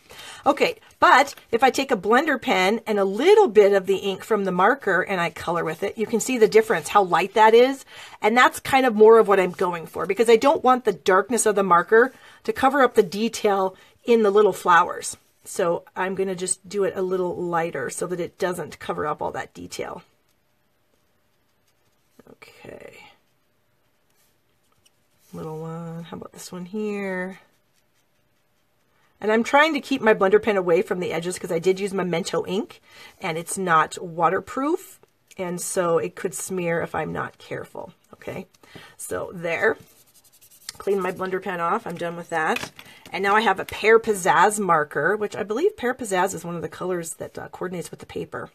Okay, but if I take a blender pen and a little bit of the ink from the marker and I color with it, you can see the difference, how light that is. And that's kind of more of what I'm going for, because I don't want the darkness of the marker to cover up the detail in the little flowers. So I'm going to just do it a little lighter so that it doesn't cover up all that detail. Okay. Little one. How about this one here? And I'm trying to keep my blender pen away from the edges because I did use Memento ink and it's not waterproof. And so it could smear if I'm not careful. Okay. So there. Clean my blender pen off. I'm done with that. And now I have a Pear Pizzazz marker, which I believe Pear Pizzazz is one of the colors that coordinates with the paper.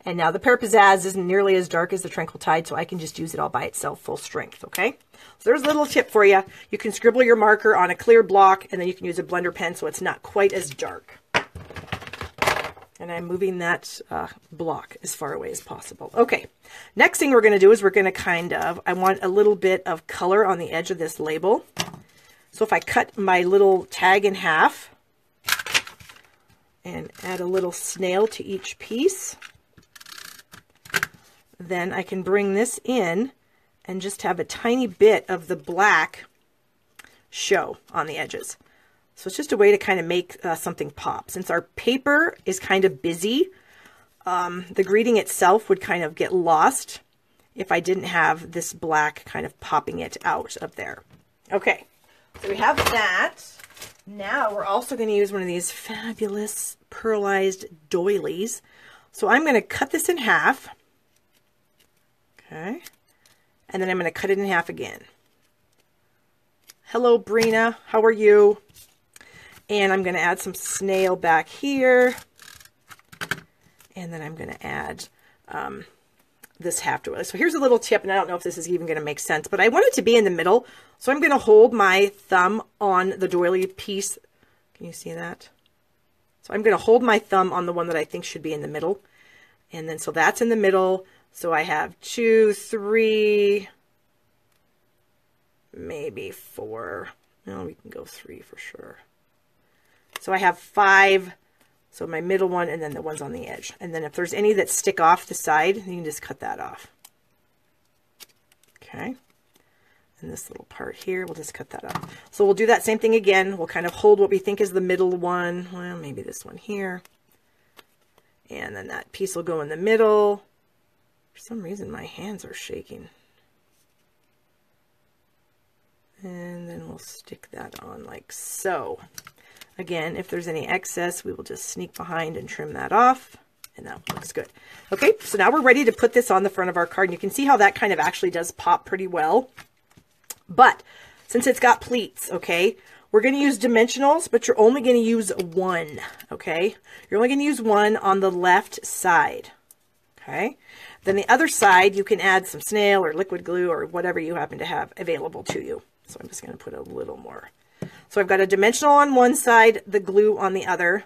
And now the Pear Pizzazz isn't nearly as dark as the Tranquil Tide, so I can just use it all by itself, full strength, okay? So there's a little tip for you. You can scribble your marker on a clear block, and then you can use a blender pen so it's not quite as dark. And I'm moving that block as far away as possible. Okay, next thing we're going to do is we're going to I want a little bit of color on the edge of this label. So if I cut my little tag in half and add a little snail to each piece, then I can bring this in and just have a tiny bit of the black show on the edges. So it's just a way to kind of make something pop. Since our paper is kind of busy, the greeting itself would kind of get lost if I didn't have this black kind of popping it out of there. Okay, so we have that. Now we're also going to use one of these fabulous pearlized doilies. So I'm going to cut this in half. Okay, and then I'm going to cut it in half again. Hello, Brina. How are you? And I'm going to add some snail back here. And then I'm going to add this half doily. So here's a little tip, and I don't know if this is even going to make sense, but I want it to be in the middle. So I'm going to hold my thumb on the doily piece. Can you see that? So I'm going to hold my thumb on the one that I think should be in the middle. And then so that's in the middle. So I have 2, 3, maybe 4. No, we can go 3 for sure. So I have 5. So my middle one and then the ones on the edge. And then if there's any that stick off the side, you can just cut that off. Okay. And this little part here, we'll just cut that off. So we'll do that same thing again. We'll kind of hold what we think is the middle one. Well, maybe this one here. And then that piece will go in the middle. For some reason, my hands are shaking. And then we'll stick that on like so. Again, if there's any excess, we will just sneak behind and trim that off. And that looks good. Okay, so now we're ready to put this on the front of our card. And you can see how that kind of actually does pop pretty well. But since it's got pleats, okay, we're going to use dimensionals, but you're only going to use one, okay? You're only going to use one on the left side, okay? Then the other side, you can add some snail or liquid glue or whatever you happen to have available to you. So I'm just going to put a little more. So I've got a dimensional on one side, the glue on the other.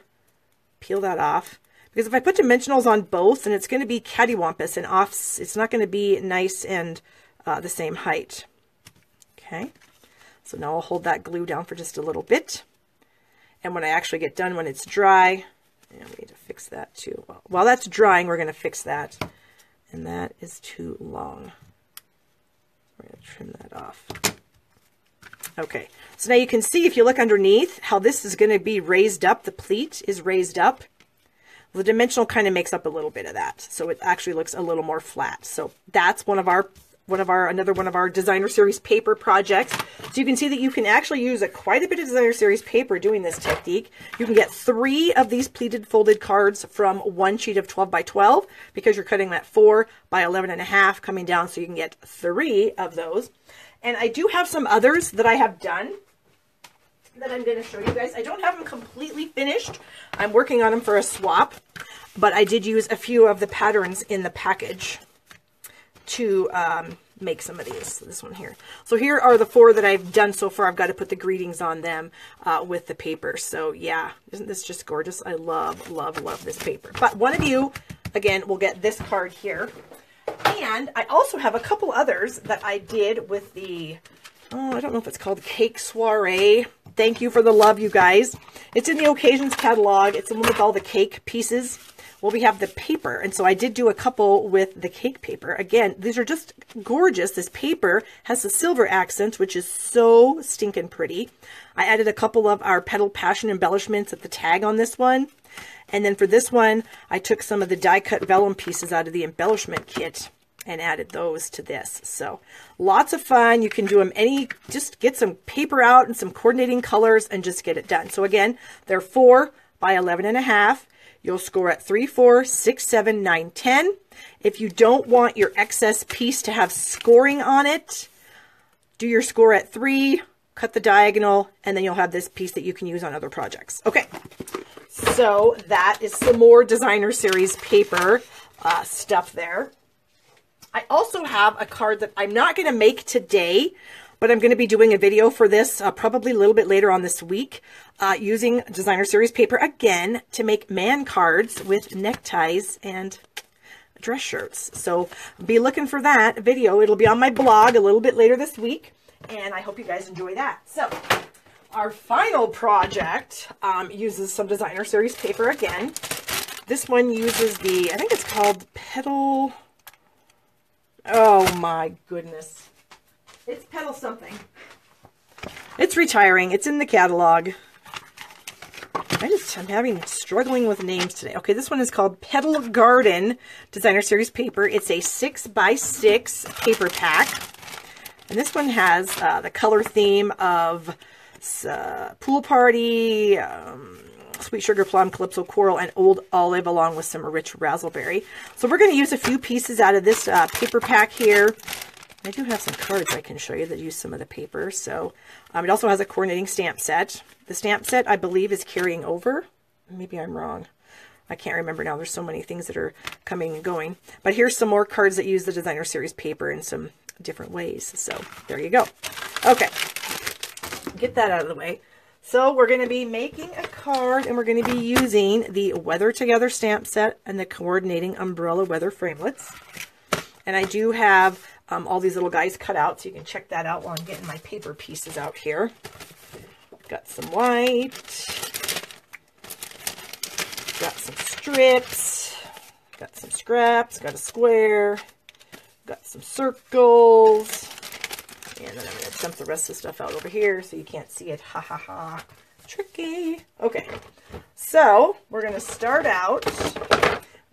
Peel that off. Because if I put dimensionals on both, then it's going to be cattywampus and off. It's not going to be nice and the same height. Okay. So now I'll hold that glue down for just a little bit. And when I actually get done, when it's dry, and we need to fix that too. Well, while that's drying, we're going to fix that. And that is too long. We're going to trim that off. Okay, so now you can see if you look underneath how this is going to be raised up. The pleat is raised up. The dimensional kind of makes up a little bit of that, so it actually looks a little more flat. So that's another one of our designer series paper projects. So you can see that you can actually use quite a bit of designer series paper doing this technique. You can get 3 of these pleated folded cards from one sheet of 12 by 12 because you're cutting that 4 by 11.5 coming down, so you can get 3 of those. And I do have some others that I have done that I'm going to show you guys. I don't have them completely finished. I'm working on them for a swap, but I did use a few of the patterns in the package to make some of these. So this one here. So here are the 4 that I've done so far. I've got to put the greetings on them with the paper. So yeah, isn't this just gorgeous? I love, love, love this paper. But one of you, again, will get this card here. And I also have a couple others that I did with the, oh, I don't know if it's called Cake Soiree. Thank you for the love, you guys. It's in the Occasions catalog. It's the one with all the cake pieces. Well, we have the paper, and so I did do a couple with the cake paper. Again, these are just gorgeous. This paper has the silver accents, which is so stinking pretty. I added a couple of our Petal Passion embellishments at the tag on this one. And then for this one, I took some of the die-cut vellum pieces out of the embellishment kit and added those to this. So lots of fun. You can do them just get some paper out and some coordinating colors and just get it done. So again, they're 4 by 11.5. You'll score at 3, 4, 6, 7, 9, 10. If you don't want your excess piece to have scoring on it, do your score at 3, cut the diagonal, and then you'll have this piece that you can use on other projects. Okay, so that is some more designer series paper stuff there. I also have a card that I'm not going to make today, but I'm going to be doing a video for this probably a little bit later on this week using designer series paper again to make man cards with neckties and dress shirts. So be looking for that video. It'll be on my blog a little bit later this week, and I hope you guys enjoy that. So our final project uses some designer series paper again. This one uses the, I think it's called Petal. Oh my goodness. It's Petal something. It's retiring. It's in the catalog. I'm struggling with names today. Okay, this one is called Petal Garden Designer Series Paper. It's a 6 by 6 paper pack. And this one has the color theme of Pool Party, Sweet Sugar Plum, Calypso Coral, and Old Olive, along with some rich raspberry. So we're going to use a few pieces out of this paper pack here. I do have some cards I can show you that use some of the paper. So it also has a coordinating stamp set. The stamp set, I believe, is carrying over. Maybe I'm wrong. I can't remember now. There's so many things that are coming and going. But here's some more cards that use the designer series paper in some different ways. So there you go. Okay, get that out of the way. So we're going to be making a card, and we're going to be using the Weather Together stamp set and the coordinating umbrella weather framelits. And I do have all these little guys cut out, so you can check that out while I'm getting my paper pieces out here. Got some white, got some strips, got some scraps, got a square, got some circles, and then I'm going to dump the rest of the stuff out over here so you can't see it. Ha ha ha. Tricky. Okay, so we're going to start out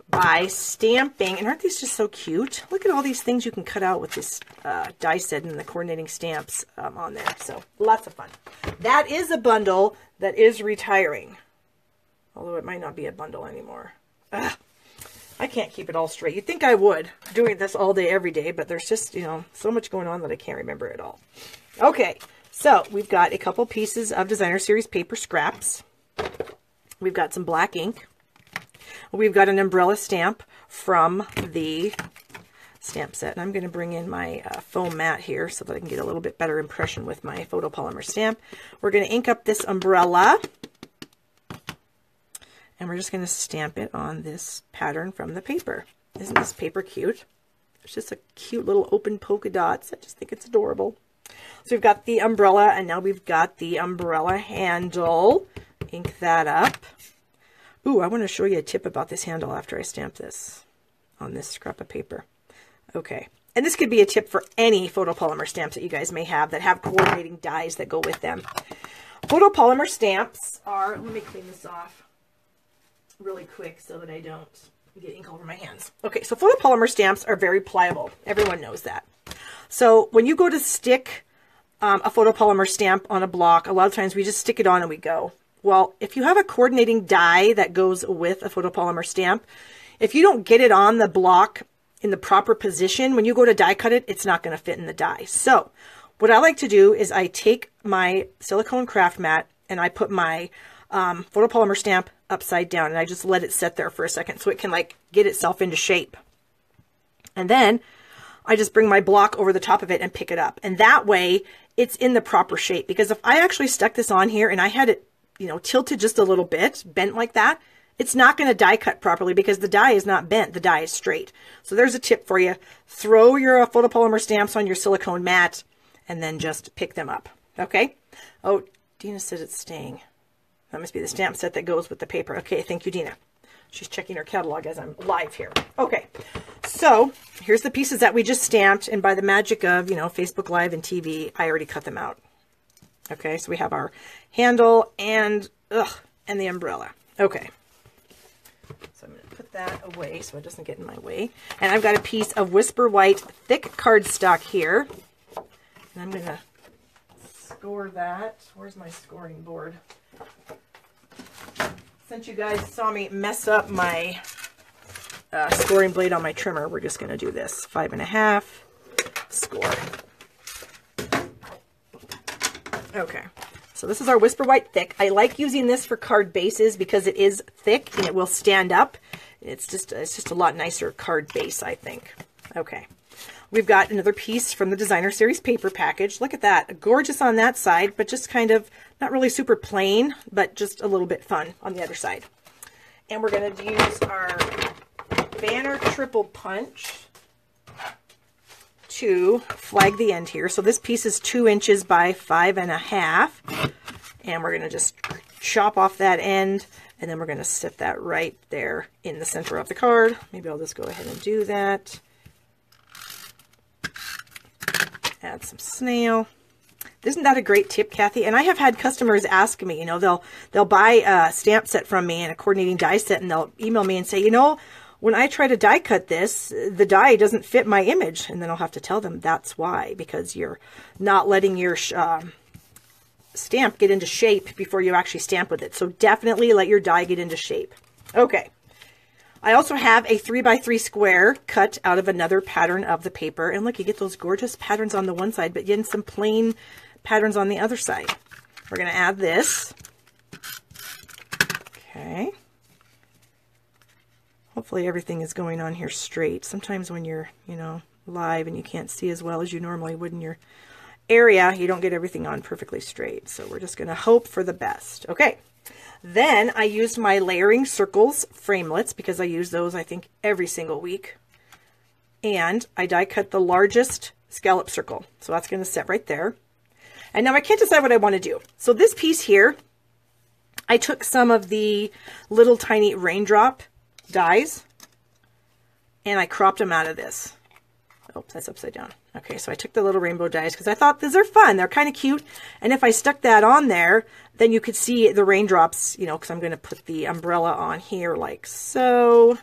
by stamping, and aren't these just so cute? Look at all these things you can cut out with this die set and the coordinating stamps on there. So lots of fun. That is a bundle that is retiring, although it might not be a bundle anymore. Ugh, I can't keep it all straight. You'd think I would, doing this all day, every day, but there's just, you know, so much going on that I can't remember it all. Okay, so we've got a couple pieces of designer series paper scraps. We've got some black ink. We've got an umbrella stamp from the stamp set. And I'm going to bring in my foam mat here so that I can get a little bit better impression with my photopolymer stamp. We're going to ink up this umbrella. And we're just going to stamp it on this pattern from the paper. Isn't this paper cute? It's just a cute little open polka dots. I just think it's adorable. So we've got the umbrella, and now we've got the umbrella handle. Ink that up. Ooh, I want to show you a tip about this handle after I stamp this on this scrap of paper. Okay, and this could be a tip for any photopolymer stamps that you guys may have that have coordinating dies that go with them. Photopolymer stamps are, let me clean this off really quick so that I don't get ink all over my hands. Okay, so photopolymer stamps are very pliable. Everyone knows that. So when you go to stick a photopolymer stamp on a block, a lot of times we just stick it on and we go. Well, if you have a coordinating die that goes with a photopolymer stamp, if you don't get it on the block in the proper position, when you go to die cut it, it's not going to fit in the die. So what I like to do is I take my silicone craft mat and I put my photopolymer stamp upside down, and I just let it sit there for a second so it can like get itself into shape. And then I just bring my block over the top of it and pick it up. And that way it's in the proper shape, because if I actually stuck this on here and I had it, you know, tilted just a little bit, bent like that, it's not going to die cut properly because the die is not bent. The die is straight. So there's a tip for you. Throw your photopolymer stamps on your silicone mat and then just pick them up. Okay. Oh, Dina said it's staying. That must be the stamp set that goes with the paper. Okay. Thank you, Dina. She's checking her catalog as I'm live here. Okay. So here's the pieces that we just stamped. And by the magic of, you know, Facebook Live and TV, I already cut them out. Okay. So we have our handle and the umbrella. Okay. So I'm going to put that away so it doesn't get in my way. And I've got a piece of Whisper White thick cardstock here. And I'm going to score that. Where's my scoring board? Since you guys saw me mess up my scoring blade on my trimmer, we're just going to do this. 5.5, score. Okay. So this is our Whisper White thick. I like using this for card bases because it is thick and it will stand up. It's just a lot nicer card base, I think. Okay. We've got another piece from the Designer Series paper package. Look at that. Gorgeous on that side, but just kind of not really super plain, but just a little bit fun on the other side. And we're going to use our banner triple punch to flag the end here. So this piece is 2 inches by 5.5, and we're going to just chop off that end, and then we're going to set that right there in the center of the card. Maybe I'll just go ahead and do that. Add some snail. Isn't that a great tip, Kathy? And I have had customers ask me, you know, they'll buy a stamp set from me and a coordinating die set, and they'll email me and say, you know, when I try to die cut this, the die doesn't fit my image. And then I'll have to tell them that's why, because you're not letting your stamp get into shape before you actually stamp with it. So definitely let your die get into shape. Okay. I also have a 3x3 square cut out of another pattern of the paper. And look, you get those gorgeous patterns on the one side, but then some plain patterns on the other side. We're going to add this. Okay. Hopefully everything is going on here straight. Sometimes when you're, you know, live and you can't see as well as you normally would in your area, you don't get everything on perfectly straight. So we're just going to hope for the best. Okay. Then I used my layering circles framelits because I use those, I think, every single week. And I die cut the largest scallop circle. So that's going to sit right there. And now I can't decide what I want to do. So this piece here, I took some of the little tiny raindrop dies and I cropped them out of this. Oh, that's upside down. Okay, so I took the little rainbow dies because I thought these are fun. They're kind of cute. And if I stuck that on there, then you could see the raindrops, you know, because I'm going to put the umbrella on here like so.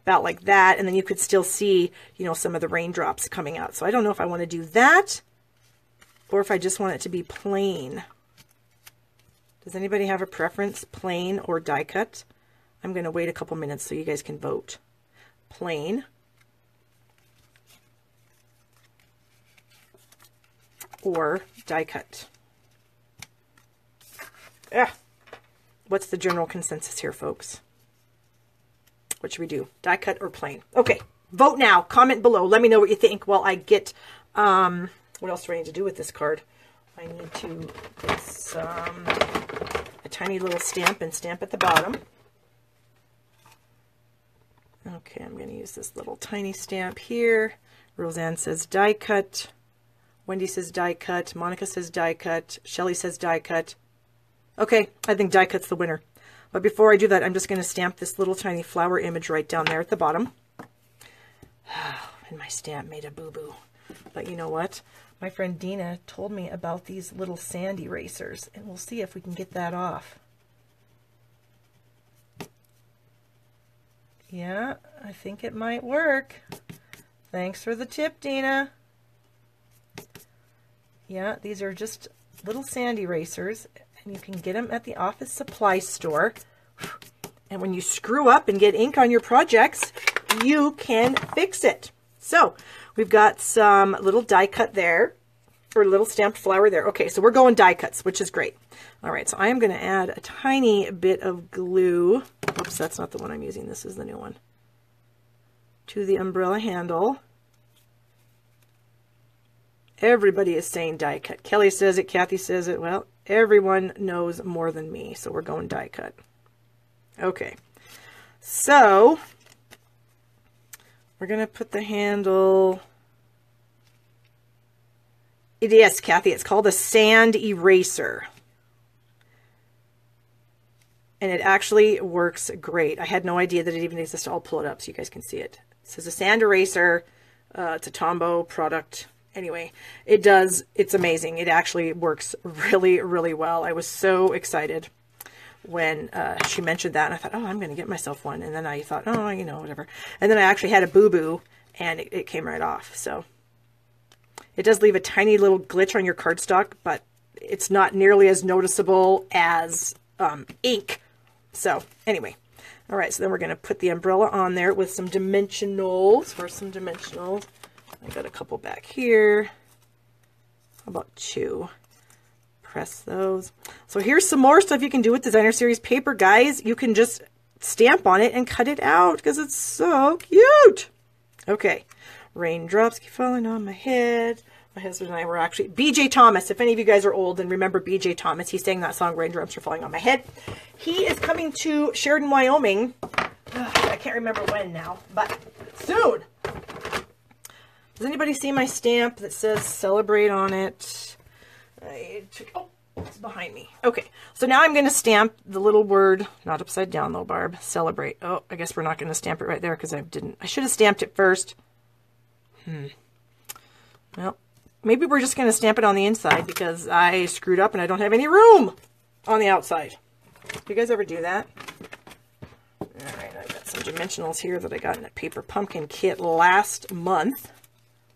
About like that. And then you could still see, you know, some of the raindrops coming out. So I don't know if I want to do that or if I just want it to be plain. Does anybody have a preference, plain or die cut? I'm going to wait a couple minutes so you guys can vote. Plain or die cut. What's the general consensus here, folks? What should we do? Die cut or plain? Okay, vote now. Comment below. Let me know what you think while I get, what else do I need to do with this card? I need to get a tiny little stamp and stamp at the bottom. Okay, I'm going to use this little tiny stamp here. Roseanne says die cut. Wendy says die cut. Monica says die cut. Shelly says die cut. Okay, I think die cut's the winner. But before I do that, I'm just going to stamp this little tiny flower image right down there at the bottom. And my stamp made a boo-boo. But you know what? My friend Dina told me about these little sand erasers, and we'll see if we can get that off. Yeah, I think it might work. Thanks for the tip, Dina. Yeah, these are just little sand erasers, and you can get them at the office supply store. And when you screw up and get ink on your projects, you can fix it. So we've got some little die cut there, or little stamped flower there. Okay, so we're going die cuts, which is great. All right, so I am going to add a tiny bit of glue. Oops, that's not the one I'm using. This is the new one. To the umbrella handle. Everybody is saying die cut. Kelly says it. Kathy says it. Well, everyone knows more than me, so we're going die cut. Okay, so we're going to put the handle. It is, Kathy. It's called a sand eraser. And it actually works great. I had no idea that it even existed. I'll pull it up so you guys can see it. It says a sand eraser. It's a Tombow product. Anyway, it does. It's amazing. It actually works really, really well. I was so excited when she mentioned that. And I thought, oh, I'm going to get myself one. And then I thought, oh, you know, whatever. And then I actually had a boo-boo, and it came right off. So it does leave a tiny little glitch on your cardstock, but it's not nearly as noticeable as ink. So anyway, all right, so then we're going to put the umbrella on there with some dimensionals. Where's some dimensionals? I got a couple back here. How about 2? Press those. So here's some more stuff you can do with Designer Series paper, guys. You can just stamp on it and cut it out because it's so cute. Okay, raindrops keep falling on my head. My husband and I were actually, B.J. Thomas, if any of you guys are old and remember B.J. Thomas, he sang that song, Raindrops Are Falling on My Head. He is coming to Sheridan, Wyoming. I can't remember when now, but soon. Does anybody see my stamp that says Celebrate on it? Oh, it's behind me. Okay, so now I'm going to stamp the little word, not upside down though, Barb, Celebrate. Oh, I guess we're not going to stamp it right there because I should have stamped it first. Well, maybe we're just going to stamp it on the inside because I screwed up and I don't have any room on the outside. Do you guys ever do that? All right, I've got some dimensionals here that I got in a paper pumpkin kit last month.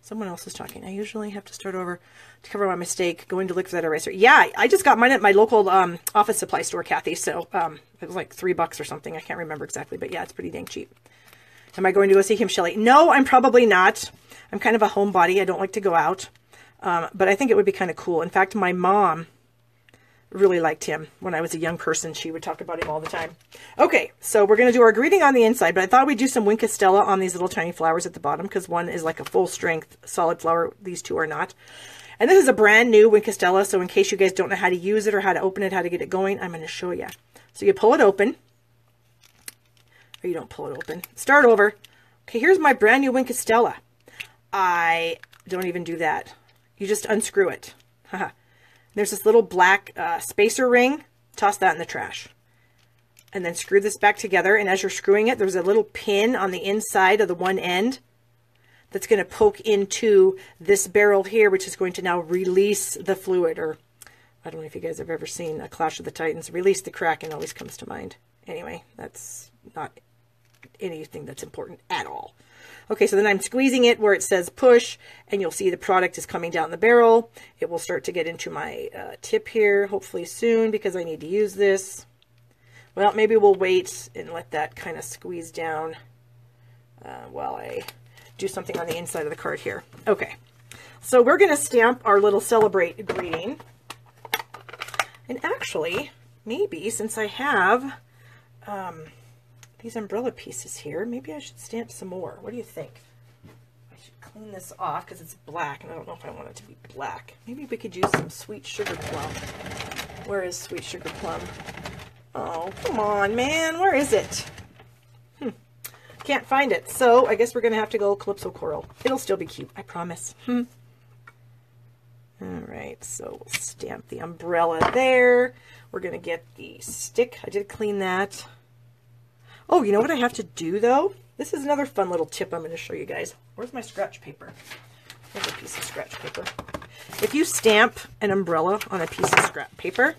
Someone else is talking. I usually have to start over to cover my mistake going to look for that eraser. Yeah, I just got mine at my local office supply store, Kathy. So it was like $3 or something. I can't remember exactly, but yeah, it's pretty dang cheap. Am I going to go see Kim Shelley? No, I'm probably not. I'm kind of a homebody. I don't like to go out. But I think it would be kind of cool. In fact, my mom really liked him when I was a young person. She would talk about him all the time. Okay, so we're going to do our greeting on the inside, but I thought we'd do some Wink Stella on these little tiny flowers at the bottom because one is like a full-strength solid flower. These two are not. And this is a brand new Wink Stella, so in case you guys don't know how to use it or how to open it, how to get it going, I'm going to show you. So you pull it open. Or you don't pull it open. Start over. Okay, here's my brand new Wink Stella. I don't even do that. You just unscrew it. There's this little black spacer ring. Toss that in the trash. And then screw this back together. And as you're screwing it, there's a little pin on the inside of the one end that's going to poke into this barrel here, which is going to now release the fluid. Or I don't know if you guys have ever seen a Clash of the Titans. Release the Kraken always comes to mind. Anyway, that's not anything that's important at all. Okay, so then I'm squeezing it where it says push, and you'll see the product is coming down the barrel. It will start to get into my tip here, hopefully soon, because I need to use this. Well, maybe we'll wait and let that kind of squeeze down while I do something on the inside of the card here. Okay, so we're going to stamp our little Celebrate greeting. And actually, maybe since I have these umbrella pieces here, maybe I should stamp some more. What do you think? I should clean this off because it's black, and I don't know if I want it to be black. Maybe we could use some Sweet Sugar Plum. Where is Sweet Sugar Plum? Oh, come on, man. Where is it? Can't find it. So I guess we're going to have to go Calypso Coral. It'll still be cute, I promise. All right, so we'll stamp the umbrella there. We're going to get the stick. I did clean that. Oh, you know what I have to do, though? This is another fun little tip I'm going to show you guys. Where's my scratch paper? Here's a piece of scratch paper. If you stamp an umbrella on a piece of scrap paper,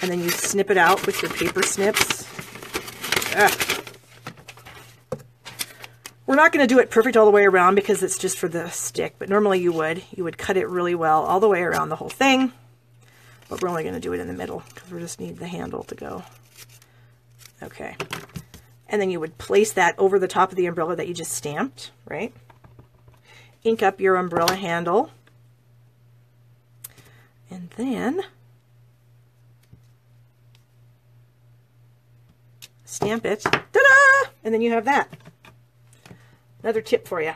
and then you snip it out with your paper snips, we're not going to do it perfect all the way around because it's just for the stick, but normally you would cut it really well all the way around the whole thing, but we're only going to do it in the middle because we just need the handle to go. Okay. And then you would place that over the top of the umbrella that you just stamped, right? Ink up your umbrella handle. And then stamp it. Ta-da! And then you have that. Another tip for you.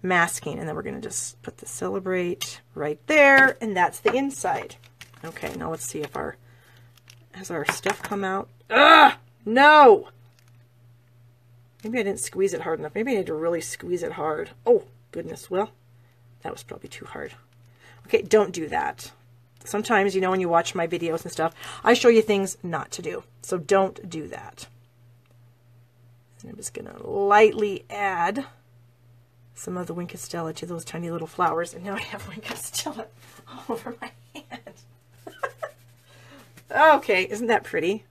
Masking. And then we're going to just put the Celebrate right there. And that's the inside. Okay, now let's see if has our stuff come out. No. Maybe I didn't squeeze it hard enough. Maybe I need to really squeeze it hard. Oh, goodness. Well, that was probably too hard. Okay, don't do that. Sometimes, you know, when you watch my videos and stuff, I show you things not to do. So don't do that. And I'm just going to lightly add some of the Wink of Stella to those tiny little flowers. And now I have Wink of Stella all over my hand. Okay, isn't that pretty?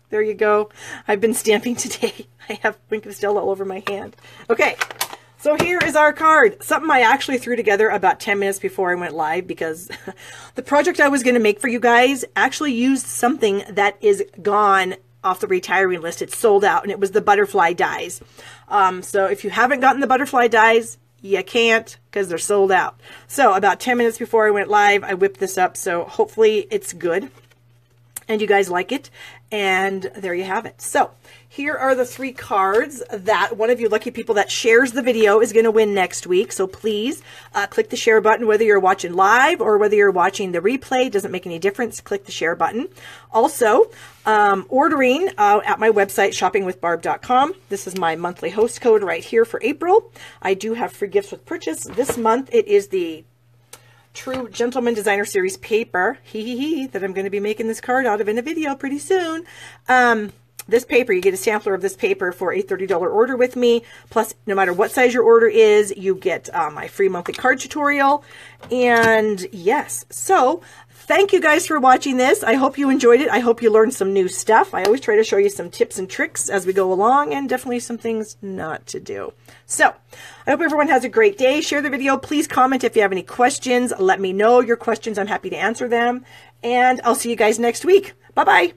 There you go. I've been stamping today. I have Wink of Stella all over my hand. Okay. So here is our card, something I actually threw together about 10 minutes before I went live because the project I was going to make for you guys actually used something that is gone off the retiring list. It's sold out, and it was the butterfly dies. So if you haven't gotten the butterfly dies, you can't because they're sold out. So about 10 minutes before I went live, I whipped this up. So hopefully it's good and you guys like it. And there you have it. So here are the 3 cards that one of you lucky people that shares the video is going to win next week. So please click the share button, whether you're watching live or whether you're watching the replay. Doesn't make any difference. Click the share button. Also, ordering at my website, shoppingwithbarb.com. This is my monthly host code right here for April. I do have free gifts with purchase. This month it is the True Gentleman Designer Series paper, that I'm going to be making this card out of in a video pretty soon. This paper, you get a sampler of this paper for a $30 order with me. Plus, no matter what size your order is, you get my free monthly card tutorial. And yes, so thank you guys for watching this. I hope you enjoyed it. I hope you learned some new stuff. I always try to show you some tips and tricks as we go along, and definitely some things not to do. So I hope everyone has a great day. Share the video. Please comment if you have any questions. Let me know your questions. I'm happy to answer them. And I'll see you guys next week. Bye-bye.